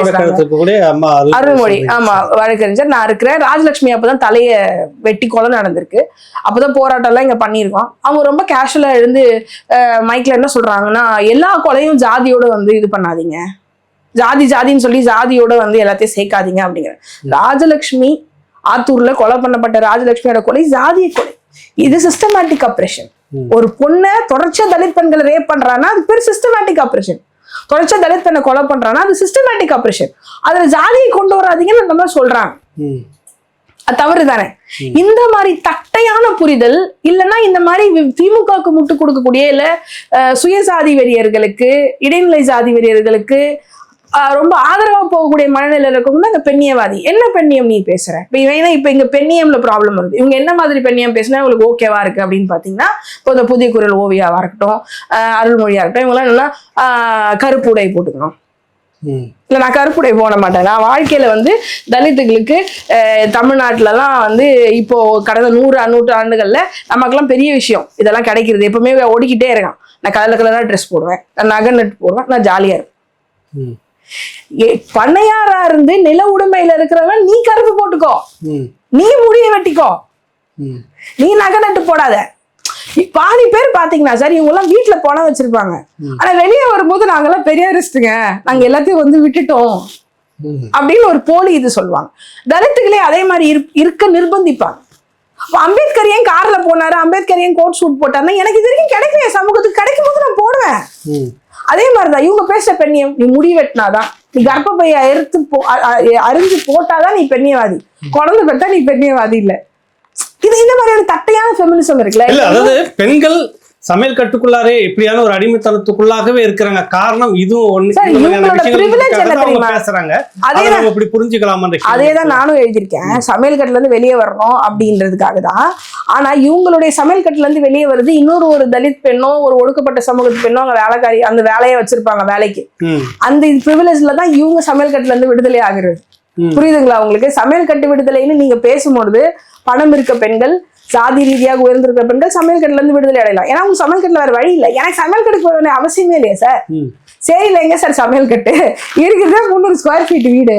அருள்மொழி ஆமா வழக்கறிஞர் நான் இருக்கிறேன். ராஜலட்சுமி அப்பதான் தலைய வெட்டி கொலை நடந்திருக்கு. அப்பதான் போராட்டம் எல்லாம் இங்க பண்ணிருக்கோம். அவங்க ரொம்ப கேஷுவலா எழுந்து மைக்ல என்ன சொல்றாங்கன்னா, எல்லா கொலையும் ஜாதியோட வந்து இது பண்ணாதீங்க, ஜாதின்னு சொல்லி ஜாதியோட வந்து எல்லாத்தையும் சேர்க்காதீங்க அப்படிங்கிற. ராஜலட்சுமி ஆத்தூர்ல கொலை பண்ணப்பட்ட ராஜலட்சுமியோட கொலை ஜாதிய கொலை. இது சிஸ்டமேட்டிக் ஆப்ரேஷன். ஒரு பொண்ணை தொடர்ச்சியா தலித் பெண்களை ரேப் பண்றான்னா அது பேர் சிஸ்டமேட்டிக் ஆப்ரேஷன். தொடர்ச்சியா தலித் பெண்ணை கொலை பண்றான்னா அது சிஸ்டமேட்டிக் ஆப்ரேஷன். அதுல ஜாதியை கொண்டு வராதீங்கன்னு அந்த மாதிரி சொல்றாங்க. அது தவறு தானே? இந்த மாதிரி தட்டையான புரிதல் இல்லைன்னா இந்த மாதிரி திமுகவுக்கு முட்டு கொடுக்கக்கூடிய இல்ல சுயசாதி வெறியர்களுக்கு, இடைநிலை சாதி வெறியர்களுக்கு ரொம்ப ஆதரவா போகக்கூடிய மனநிலையில இருக்கவங்க அந்த பெண்ணியவாதி. என்ன பெண்ணியம் நீ பேசுற? இப்ப இங்க பெண்ணியம்ல ப்ராப்ளம் வருது. இவங்க என்ன மாதிரி பெண்ணியம் பேசினா உங்களுக்கு ஓகேவா இருக்கு அப்படின்னு பாத்தீங்கன்னா, இப்போ இந்த புதிய குரல் ஓவியாவா இருக்கட்டும், அருள்மொழியா இருக்கட்டும், இவங்கெல்லாம் நல்லா கருப்பு உடை போட்டுக்கணும். இல்ல நான் கருப்புடை போட மாட்டேன். நான் வாழ்க்கையில வந்து தலித்துகளுக்கு தமிழ்நாட்டுலலாம் வந்து இப்போ கடந்த 100 ஆண்டுகள்ல நமக்கெல்லாம் பெரிய விஷயம் இதெல்லாம் கிடைக்கிறது. எப்பவுமே ஓடிக்கிட்டே இருக்கான். நான் கலரா ட்ரெஸ் போடுவேன், நான் நகை நட்டு போடுவேன், நான் ஜாலியா இருப்பேன். பண்ணையாரா இருந்து நில உடைமையில இருக்கிறவன் நீ கருப்பு போட்டுக்கோ, நீ முடிய வெட்டிக்கோ, நீ நகை நட்டு போடாத. பாதி பேர் பாத்தீங்கன்னா சார் இவங்க எல்லாம் வீட்டுல பணம் வச்சிருப்பாங்க. ஆனா வெளியே வரும்போது நாங்கெல்லாம் பெரியாரிஸ்டுங்க, நாங்க எல்லாத்தையும் வந்து விட்டுட்டோம் அப்படின்னு ஒரு போலி இது சொல்லுவாங்க. தலித்துகளே அதே மாதிரி இருக்க நிர்பந்திப்பாங்க. அம்பேத்கர் ஏன் கார்ல போனாரு, அம்பேத்கர் ஏன் கோட் சூட் போட்டாருன்னா எனக்கு இது வரைக்கும் கிடைக்கல, சமூகத்துக்கு கிடைக்கும் போது நான் போடுவேன். அதே மாதிரிதான் இவங்க பேசுற பெண்ணியம். நீ முடி வெட்டினாதான், நீ கர்ப்பப்பையை அரிஞ்சு போட்டாதான் நீ பெண்ணியவாதி, குழந்தை பெற்றா நீ பெண்ணியவாதி இல்ல. இது இந்த மாதிரியான தட்டையான ஃபெமினிசம் இருக்குல்ல. இல்ல அதாவது பெண்கள் சமையல் கட்டுக்குள்ளாரே இப்படியான ஒரு அடிமைத்தனத்துக்குள்ளாகவே இருக்கிறாங்க. காரணம் இதுவும் ஒண்ணு. அதேதான் நானும் எழுதியிருக்கேன். சமையல் கட்டுல இருந்து வெளியே வரணும் அப்படின்றதுக்காக தான். ஆனா இவங்களுடைய சமையல் கட்டுல இருந்து வெளியே வருது ஒரு தலித் பெண்ணோ ஒரு ஒடுக்கப்பட்ட சமூகத்து பெண்ணோ அவங்க வேலைக்காரி அந்த வேலையை வச்சிருப்பாங்க வேலைக்கு. அந்த ப்ரிவிலேஜ்ல தான் இவங்க சமையல் கட்டுல இருந்து விடுதலை ஆகுறது. புரியுதுங்களா உங்களுக்கு? சமையல் கட்டு விடுதலைன்னு நீங்க பேசும்பொழுது பணம் இருக்க பெண்கள், சாதி ரீதியாக உயர்ந்திருக்கிற பெண்கள் சமையல் கட்டுல இருந்து விடுதலை அடையலாம். ஏன்னா அவங்க சமையல் கட்டுல வேற வழி இல்லை. எனக்கு சமையல் கட்டுக்கு போக வேண்டிய அவசியமே இல்லையா சார்? சரி இல்லைங்க சார், சமையல் கட்டு இருக்கிறதே 300 ஸ்கொயர் ஃபீட் வீடு,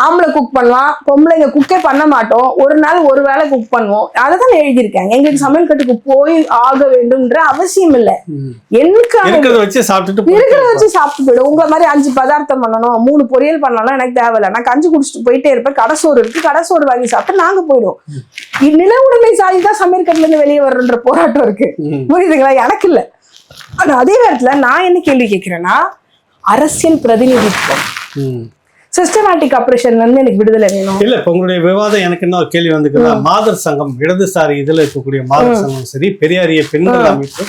ஆம்பளை குக் பண்ணலாம், பொம்பளைங்க குக்கே பண்ண மாட்டோம், ஒரு நாள் ஒரு வேளை குக் பண்ணுவோம், அதை தான் எழுதியிருக்கேன். எங்களுக்கு சமையல் கட்டுக்கு போய் ஆக வேண்டும்ன்ற அவசியம் இல்லை. எனக்கு இருக்கிறத வச்சு சாப்பிட்டு போயிடும். உங்களை மாதிரி 5 பதார்த்தம் பண்ணணும், 3 பொரியல் பண்ணலாம் எனக்கு தேவையில்லை. நான் கஞ்சி குடிச்சிட்டு போயிட்டே இருப்பேன். கடைசோறு இருக்கு, கடைசோறு வாங்கி சாப்பிட்டு நாங்க போயிடுவோம். நில உடைமை சாதி தான் சமையல் கட்டுல இருந்து வெளியே வர்றன்ற போராட்டம் இருக்கு. புரியுதுங்களா? எனக்கு இல்லை. ஆனா அதே நேரத்துல நான் என்ன கேள்வி கேட்கிறேன்னா, அரசியல் பிரதிநிதித்துவம், சிஸ்டமேட்டிக் ஆபரேஷன்ல இருந்து எனக்கு விடுதலை வேணும். இல்ல இப்ப உங்களுடைய விவாதம் எனக்கு என்ன ஒரு கேள்வி வந்துக்குன்னா, மாதர் சங்கம், இடதுசாரி இதுல இருக்கக்கூடிய மாதர் சங்கம் சரி, பெரியாரிய பெண்கள் அமைப்பு,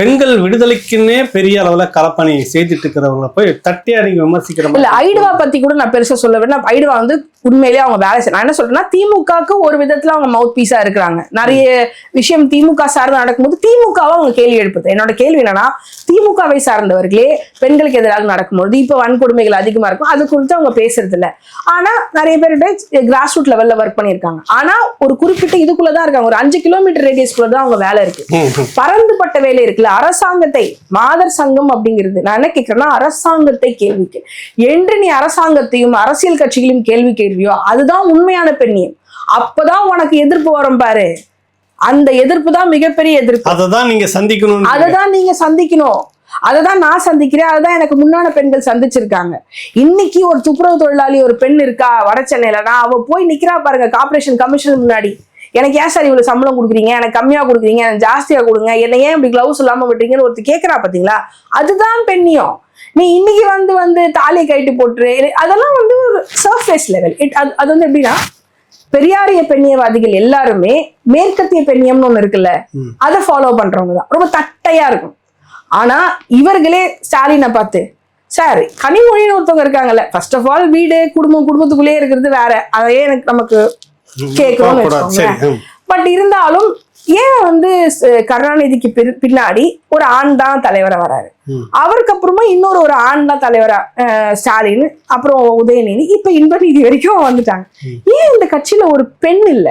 பெண்கள் விடுதலைக்குன்னே பெரிய அளவுல களப்பணி செய்துட்டு இருக்கிறவங்களை போய் தட்டியா நீங்க விமர்சிக்கிற மாதிரி. இல்ல ஐடுவா பத்தி கூட நான் பெருசா சொல்ல வேண்டாம். ஐடுவா வந்து உண்மையிலேயே அவங்க வேலை செய்ய, நான் என்ன சொல்றேன்னா, திமுகவுக்கு ஒரு விதத்துல அவங்க மவுத் பீஸா இருக்கிறாங்க. நிறைய விஷயம் திமுக சார்ந்து நடக்கும்போது திமுகவை அவங்க கேள்வி எழுப்புது. என்னோட கேள்வி என்னன்னா, திமுகவை சார்ந்தவர்களே பெண்களுக்கு எதிராக நடக்கும்போது இப்ப வன்கொடுமைகள் அதிகமா இருக்கும், அது குறித்து அவங்க பேசுறது இல்ல. ஆனா நிறைய பேர்கிட்ட கிராஸ் ரூட் லெவல்ல ஒர்க் பண்ணிருக்காங்க. ஆனா ஒரு குறிப்பிட்ட இதுக்குள்ளதான் இருக்காங்க. ஒரு 5 கிலோமீட்டர் ரேடியஸ்குள்ளதான் அவங்க வேலை இருக்கு. பறந்துபட்ட வேலை இருக்குல்ல, அரசாங்கத்தை, மாதர் சங்கம் அப்படிங்கிறது, நான் என்ன கேட்கிறேன்னா, அரசாங்கத்தை கேள்விக்கு என்று நீ அரசாங்கத்தையும் அரசியல் கட்சிகளையும் கேள்வி கேள்வியோ அதுதான் உண்மையான பெண்ணியம். அப்பதான் உனக்கு எதிர்ப்பு வரும் பாரு. அந்த எதிர்ப்பு தான் மிகப்பெரிய எதிர்ப்பு. அததான் நீங்க சந்திக்கணும். அததான் நீங்க சந்திக்கணும். அததான் நான் சந்திக்கிறேன். அதுதான் எனக்கு முன்னான பெண்கள் சந்திச்சிருக்காங்க. இன்னைக்கு ஒரு துப்புரவு தொழிலாளி ஒரு பெண் இருக்கா வட சென்னையிலனா, அவ போய் நிக்கிறா பாருங்க கார்பரேஷன் கமிஷன் முன்னாடி. எனக்கு ஏன் சார் இவ்வளவு சம்பளம் கொடுக்குறீங்க, எனக்கு கம்மியா கொடுக்குறீங்க, எனக்கு ஜாஸ்தியா கொடுங்க, என்ன ஏன் இப்படி கிளவுஸ் இல்லாம விட்டுறீங்கன்னு ஒருத்தர் கேட்கறா பாத்தீங்களா? அதுதான் பெண்ணியம். நீ இன்னைக்கு வந்து தாலியை கட்டி போட்டுரு, அதெல்லாம் வந்து ஒரு சர்ஃபேஸ் லெவல். அது வந்து எப்படின்னா, பெரியாரிய பெண்ணியவாதிகள் எல்லாருமே மேற்கத்திய பெண்ணியம்னு ஒண்ணு இருக்குல்ல, அதை ஃபாலோ பண்றவங்க தான். ரொம்ப தட்டையா இருக்கும். ஆனா இவர்களே ஸ்டாலினை பார்த்து, சார் கனிமொழின்னு ஒருத்தவங்க இருக்காங்கல்ல, ஃபர்ஸ்ட் ஆஃப் ஆல் வீடு குடும்பத்துக்குள்ளேயே இருக்கிறது வேற, அதையே எனக்கு நமக்கு கேட்கணும்னு வச்சுக்கோங்க. பட் இருந்தாலும் ஏன் வந்து கருணாநிதிக்கு பின்னாடி ஒரு ஆண் தான் தலைவரா வராரு, அவருக்கு அப்புறமா இன்னொரு ஒரு ஆண் தான் தலைவரா ஸ்டாலின், அப்புறம் உதயநிதி, இப்ப இன்பநிதி வரைக்கும் வந்துட்டாங்க. ஏன் இந்த கட்சியில ஒரு பெண் இல்ல,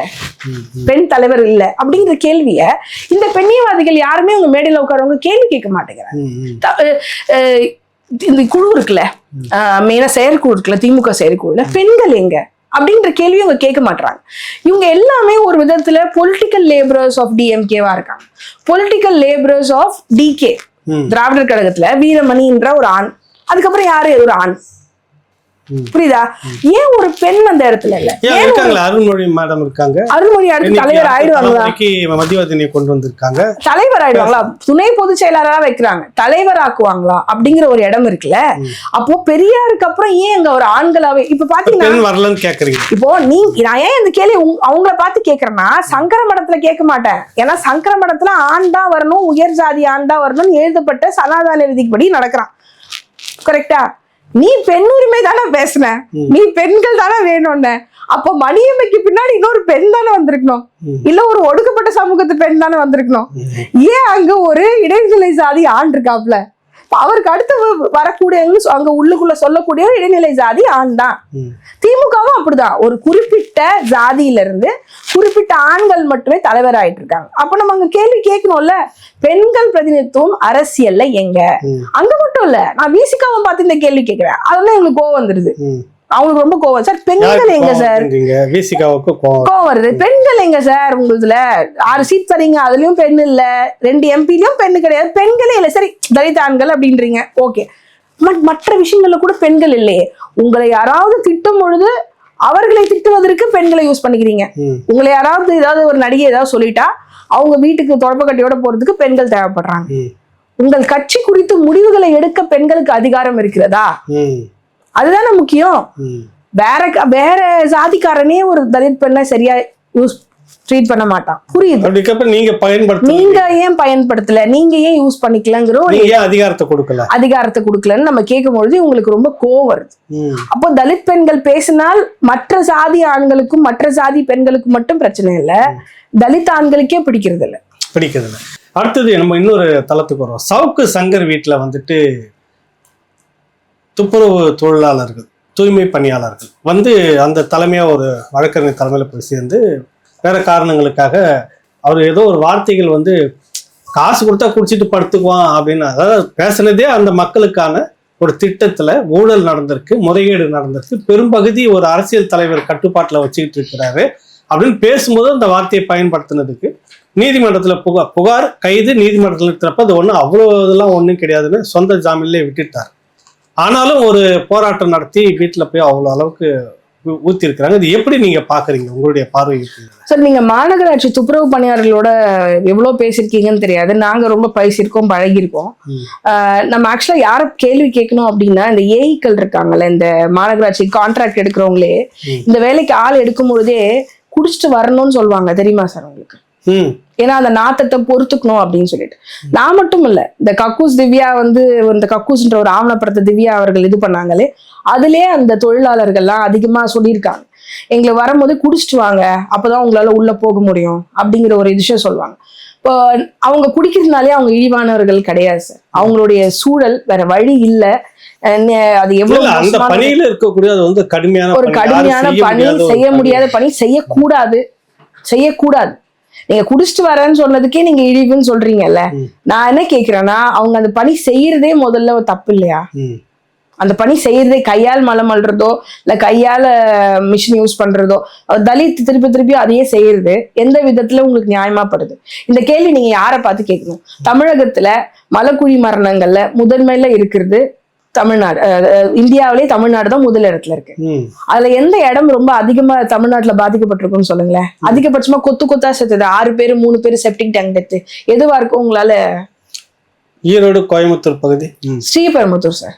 பெண் தலைவர் இல்ல அப்படிங்கிற கேள்விய இந்த பெண்ணியவாதிகள் யாருமே உங்க மேடையில உட்காரவங்க கேள்வி கேட்க மாட்டேங்கிறாங்க. இந்த குழு இருக்குல்ல, மெயினா செயற்குழு இருக்குல்ல, திமுக செயற்குழுல பெண்கள் எங்க அப்படின்ற கேள்வி அவங்க கேட்க மாட்டாங்க. இவங்க எல்லாமே ஒரு விதத்துல பொலிட்டிக்கல் லேபரர்ஸ் ஆஃப் டிஎம்கேவா இருக்காங்க, பொலிட்டிக்கல் லேபரர்ஸ் ஆஃப் டிகே. திராவிடர் கழகத்துல வீரமணின்ற ஒரு ஆண், அதுக்கப்புறம் யாரு ஒரு ஆண், புரியுதா? ஏன் ஒரு பெண் அந்த இடத்துல இல்ல? அருள்மொழி மேடம் இருக்காங்க, அருள்மொழி அடுத்து தலைவர் ஆயிடுவாங்களா? மதிவதனை கொண்டு வந்திருக்காங்க, தலைவர் ஆயிடுவாங்களா? துணை பொதுச் செயலாளரா வைக்கிறாங்க, தலைவர் ஆக்குவாங்களா அப்படிங்கிற ஒரு இடம் இருக்குல்ல. அப்போ பெரியாருக்கு அப்புறம் ஏன் அங்க ஒரு ஆண்களாவே இப்ப பாத்தீங்கன்னா வரலன்னு கேக்குறீங்க. இப்போ நான் ஏன் இந்த கேள்வி அவங்கள பார்த்து கேக்குறேன்னா, சங்கர மடத்துல கேட்க மாட்டேன். ஏன்னா சங்கர மடத்துல ஆண் தான் வரணும், உயர் ஜாதி ஆண் தான் வரணும்னு எழுதப்பட்ட சனாதன விதிப்படி நடக்கிறான். கரெக்டா? நீ பெண் உரிமை தானே பேசுன, நீ பெண்கள் தானே வேணும்னு. அப்ப மணியம்மைக்கு பின்னாடி இன்னொரு பெண் தானே வந்திருக்கணும், இல்ல ஒரு ஒடுக்கப்பட்ட சமூகத்து பெண் தானே வந்திருக்கணும். ஏன் அங்க ஒரு இடைநிலை சாதி ஆண் இருக்காப்ல? அவருக்கு அடுத்து வரக்கூடிய அங்க உள்ளுக்குள்ள சொல்லக்கூடிய இடைநிலை ஜாதி ஆண் தான். திமுகவும் அப்படிதான், ஒரு குறிப்பிட்ட ஜாதியில இருந்து குறிப்பிட்ட ஆண்கள் மட்டுமே தலைவர் ஆயிட்டு இருக்காங்க. அப்ப நம்ம அங்க கேள்வி கேட்கணும்ல, பெண்கள் பிரதிநிதித்துவம் அரசியல்ல எங்க? அங்க மட்டும் இல்ல, நான் விசிகாவும் பார்த்து இந்த கேள்வி கேட்கிறேன், அதெல்லாம் எங்களுக்கு கோவம் வந்துருது. அவங்களுக்கு ரொம்ப கோவம். சார் பெண்கள் எங்க சார்? கோவம் வருது. பெண்கள் எங்க சார்? உங்களுதுல 6 சீட் தரீங்க, அதுலயும் பெண் இல்ல, 2 எம்பிலயும் பெண்ணு கிடையாது, பெண்களே இல்ல. சரி தலித் ஆண்கள் அப்படின்றீங்க, ஓகே. மற்ற விஷயங்கள்ல கூட பெண்கள் இல்லையே. உங்களை யாராவது திட்டும் பொழுது அவர்களை திட்டுவதற்கு பெண்களை யூஸ் பண்ணிக்கிறீங்க. உங்களை யாராவது ஏதாவது ஒரு நடிகை ஏதாவது சொல்லிட்டா அவங்க வீட்டுக்கு தொடப்ப கட்டியோட போறதுக்கு பெண்கள் தேவைப்படுறாங்க. உங்கள் கட்சி குறித்து முடிவுகளை எடுக்க பெண்களுக்கு அதிகாரம் இருக்கிறதா? அதுதானே முக்கியம். வேற ஜாதிக்காரனே ஒரு தலித் பெண்ணை சரியா ட்ரீட் பண்ண மாட்டான். புரியுது? நீங்க ஏன் பயன்படுத்தல, நீங்க ஏன் யூஸ் பண்ணிக்கலங்கிற அதிகாரத்தை கொடுக்கலன்னு நம்ம கேட்கும்பொழுது உங்களுக்கு ரொம்ப கோவம் வருது. அப்போ தலித் பெண்கள் பேசினால் மற்ற சாதி ஆண்களுக்கும் மற்ற சாதி பெண்களுக்கும் மட்டும் பிரச்சனை இல்லை, தலித் ஆண்களுக்கே பிடிக்கிறது இல்லை. அடுத்தது நம்ம இன்னொரு தளத்துக்கு வரோம். சவுக்கு சங்கர் வீட்டுல வந்துட்டு துப்புரவு தொழிலாளர்கள் தூய்மை பணியாளர்கள் வந்து அந்த தலைமையாக ஒரு வழக்கறிஞர் தலைமையில் போய் சேர்ந்து வேற காரணங்களுக்காக அவர் ஏதோ ஒரு வார்த்தைகள் வந்து காசு கொடுத்தா குடிச்சிட்டு படுத்துக்குவான் அப்படின்னு, அதாவது பேசுனதே அந்த மக்களுக்கான ஒரு திட்டத்துல ஊழல் நடந்திருக்கு, முறைகேடு நடந்திருக்கு, பெரும்பகுதி ஒரு அரசியல் தலைவர் கட்டுப்பாட்டில் வச்சுக்கிட்டு இருக்கிறாரு அப்படின்னு பேசும்போது அந்த வார்த்தையை பயன்படுத்தினதுக்கு நீதிமன்றத்தில் புகார் கைது நீதிமன்றத்தில் இருக்கிறப்ப அது ஒன்றும் அவ்வளோ இதெல்லாம் ஒன்றும் கிடையாதுன்னு சொந்த ஜாமீன்லேயே விட்டுட்டார். ஆனாலும் ஒரு போராட்டம் நடத்தி வீட்டில் போய் அவ்வளோ அளவுக்கு ஊத்தி இருக்கிறாங்க. இது எப்படி நீங்க பாக்குறீங்க, உங்களுடைய பார்வை? சார், நீங்க மாநகராட்சி துப்புரவு பணியாளர்களோட எவ்வளவு பேசியிருக்கீங்கன்னு தெரியாது. நாங்க ரொம்ப பேசியிருக்கோம், பழகிருக்கோம். நம்ம ஆக்சுவலா யார கேள்வி கேட்கணும் அப்படின்னா, இந்த ஏஇக்கள் இருக்காங்கல்ல, இந்த மாநகராட்சி கான்ட்ராக்ட் எடுக்கிறவங்களே இந்த வேலைக்கு ஆள் எடுக்கும் பொழுதே குடிச்சிட்டு வரணும்னு சொல்லுவாங்க, தெரியுமா சார் உங்களுக்கு? ஏன்னா அந்த நாத்தத்தை பொறுத்துக்கணும் அப்படின்னு சொல்லிட்டு. நான் மட்டும் இல்ல, இந்த கக்கூஸ் திவ்யா வந்து இந்த கக்கூஸ்ன்ற ஒரு ஆவணப்படத்தை திவ்யா அவர்கள் இது பண்ணாங்களே, அதுலயே அந்த தொழிலாளர்கள்லாம் அதிகமா சொல்லியிருக்காங்க, எங்களை வரும்போது குடிச்சிட்டு வாங்க, அப்பதான் உங்களால உள்ள போக முடியும் அப்படிங்கிற ஒரு விஷயம் சொல்லுவாங்க. இப்போ அவங்க குடிக்கிறதுனாலே அவங்க இழிவானவர்கள் கிடையாது சார். அவங்களுடைய சூழல் வேற வழி இல்லை. அது எவ்வளவு அந்த பணியில இருக்கக்கூடிய ஒரு கடுமையான பணி, செய்ய முடியாத பணி, செய்யக்கூடாது. நீங்க குடிச்சிட்டு வரேன்னு சொன்னதுக்கே நீங்க இழிவுன்னு சொல்றீங்கல்ல. நான் என்ன கேக்குறேன்னா, அவங்க அந்த பணி செய்யறதே முதல்ல தப்பு இல்லையா? அந்த பணி செய்யறதே, கையால் மலம் அள்ளுறதோ இல்ல கையால மிஷின் யூஸ் பண்றதோ, தலித் திருப்பி அதையே செய்யறது எந்த விதத்துல உங்களுக்கு நியாயமா படுது? இந்த கேள்வி நீங்க யாரை பார்த்து கேட்கணும்? தமிழகத்துல மலக்குழி மரணங்கள்ல முதன்மையில இருக்கிறது தமிழ்நாடு. இந்தியாவிலே தமிழ்நாடு தான் முதல் இடத்துல இருக்கு. அதுல எந்த இடம் ரொம்ப அதிகமா தமிழ்நாட்டுல பாதிக்கப்பட்டிருக்குன்னு சொல்லுங்களேன். அதிகபட்சமா கொத்தா செத்துது 6 பேர் 3 பேர் செப்டிக் டேங்க் டெத்து எதுவா இருக்கும் உங்களால? ஈரோடு கோயம்புத்தூர் பகுதி, ஸ்ரீபெரும்புத்தூர் சார்.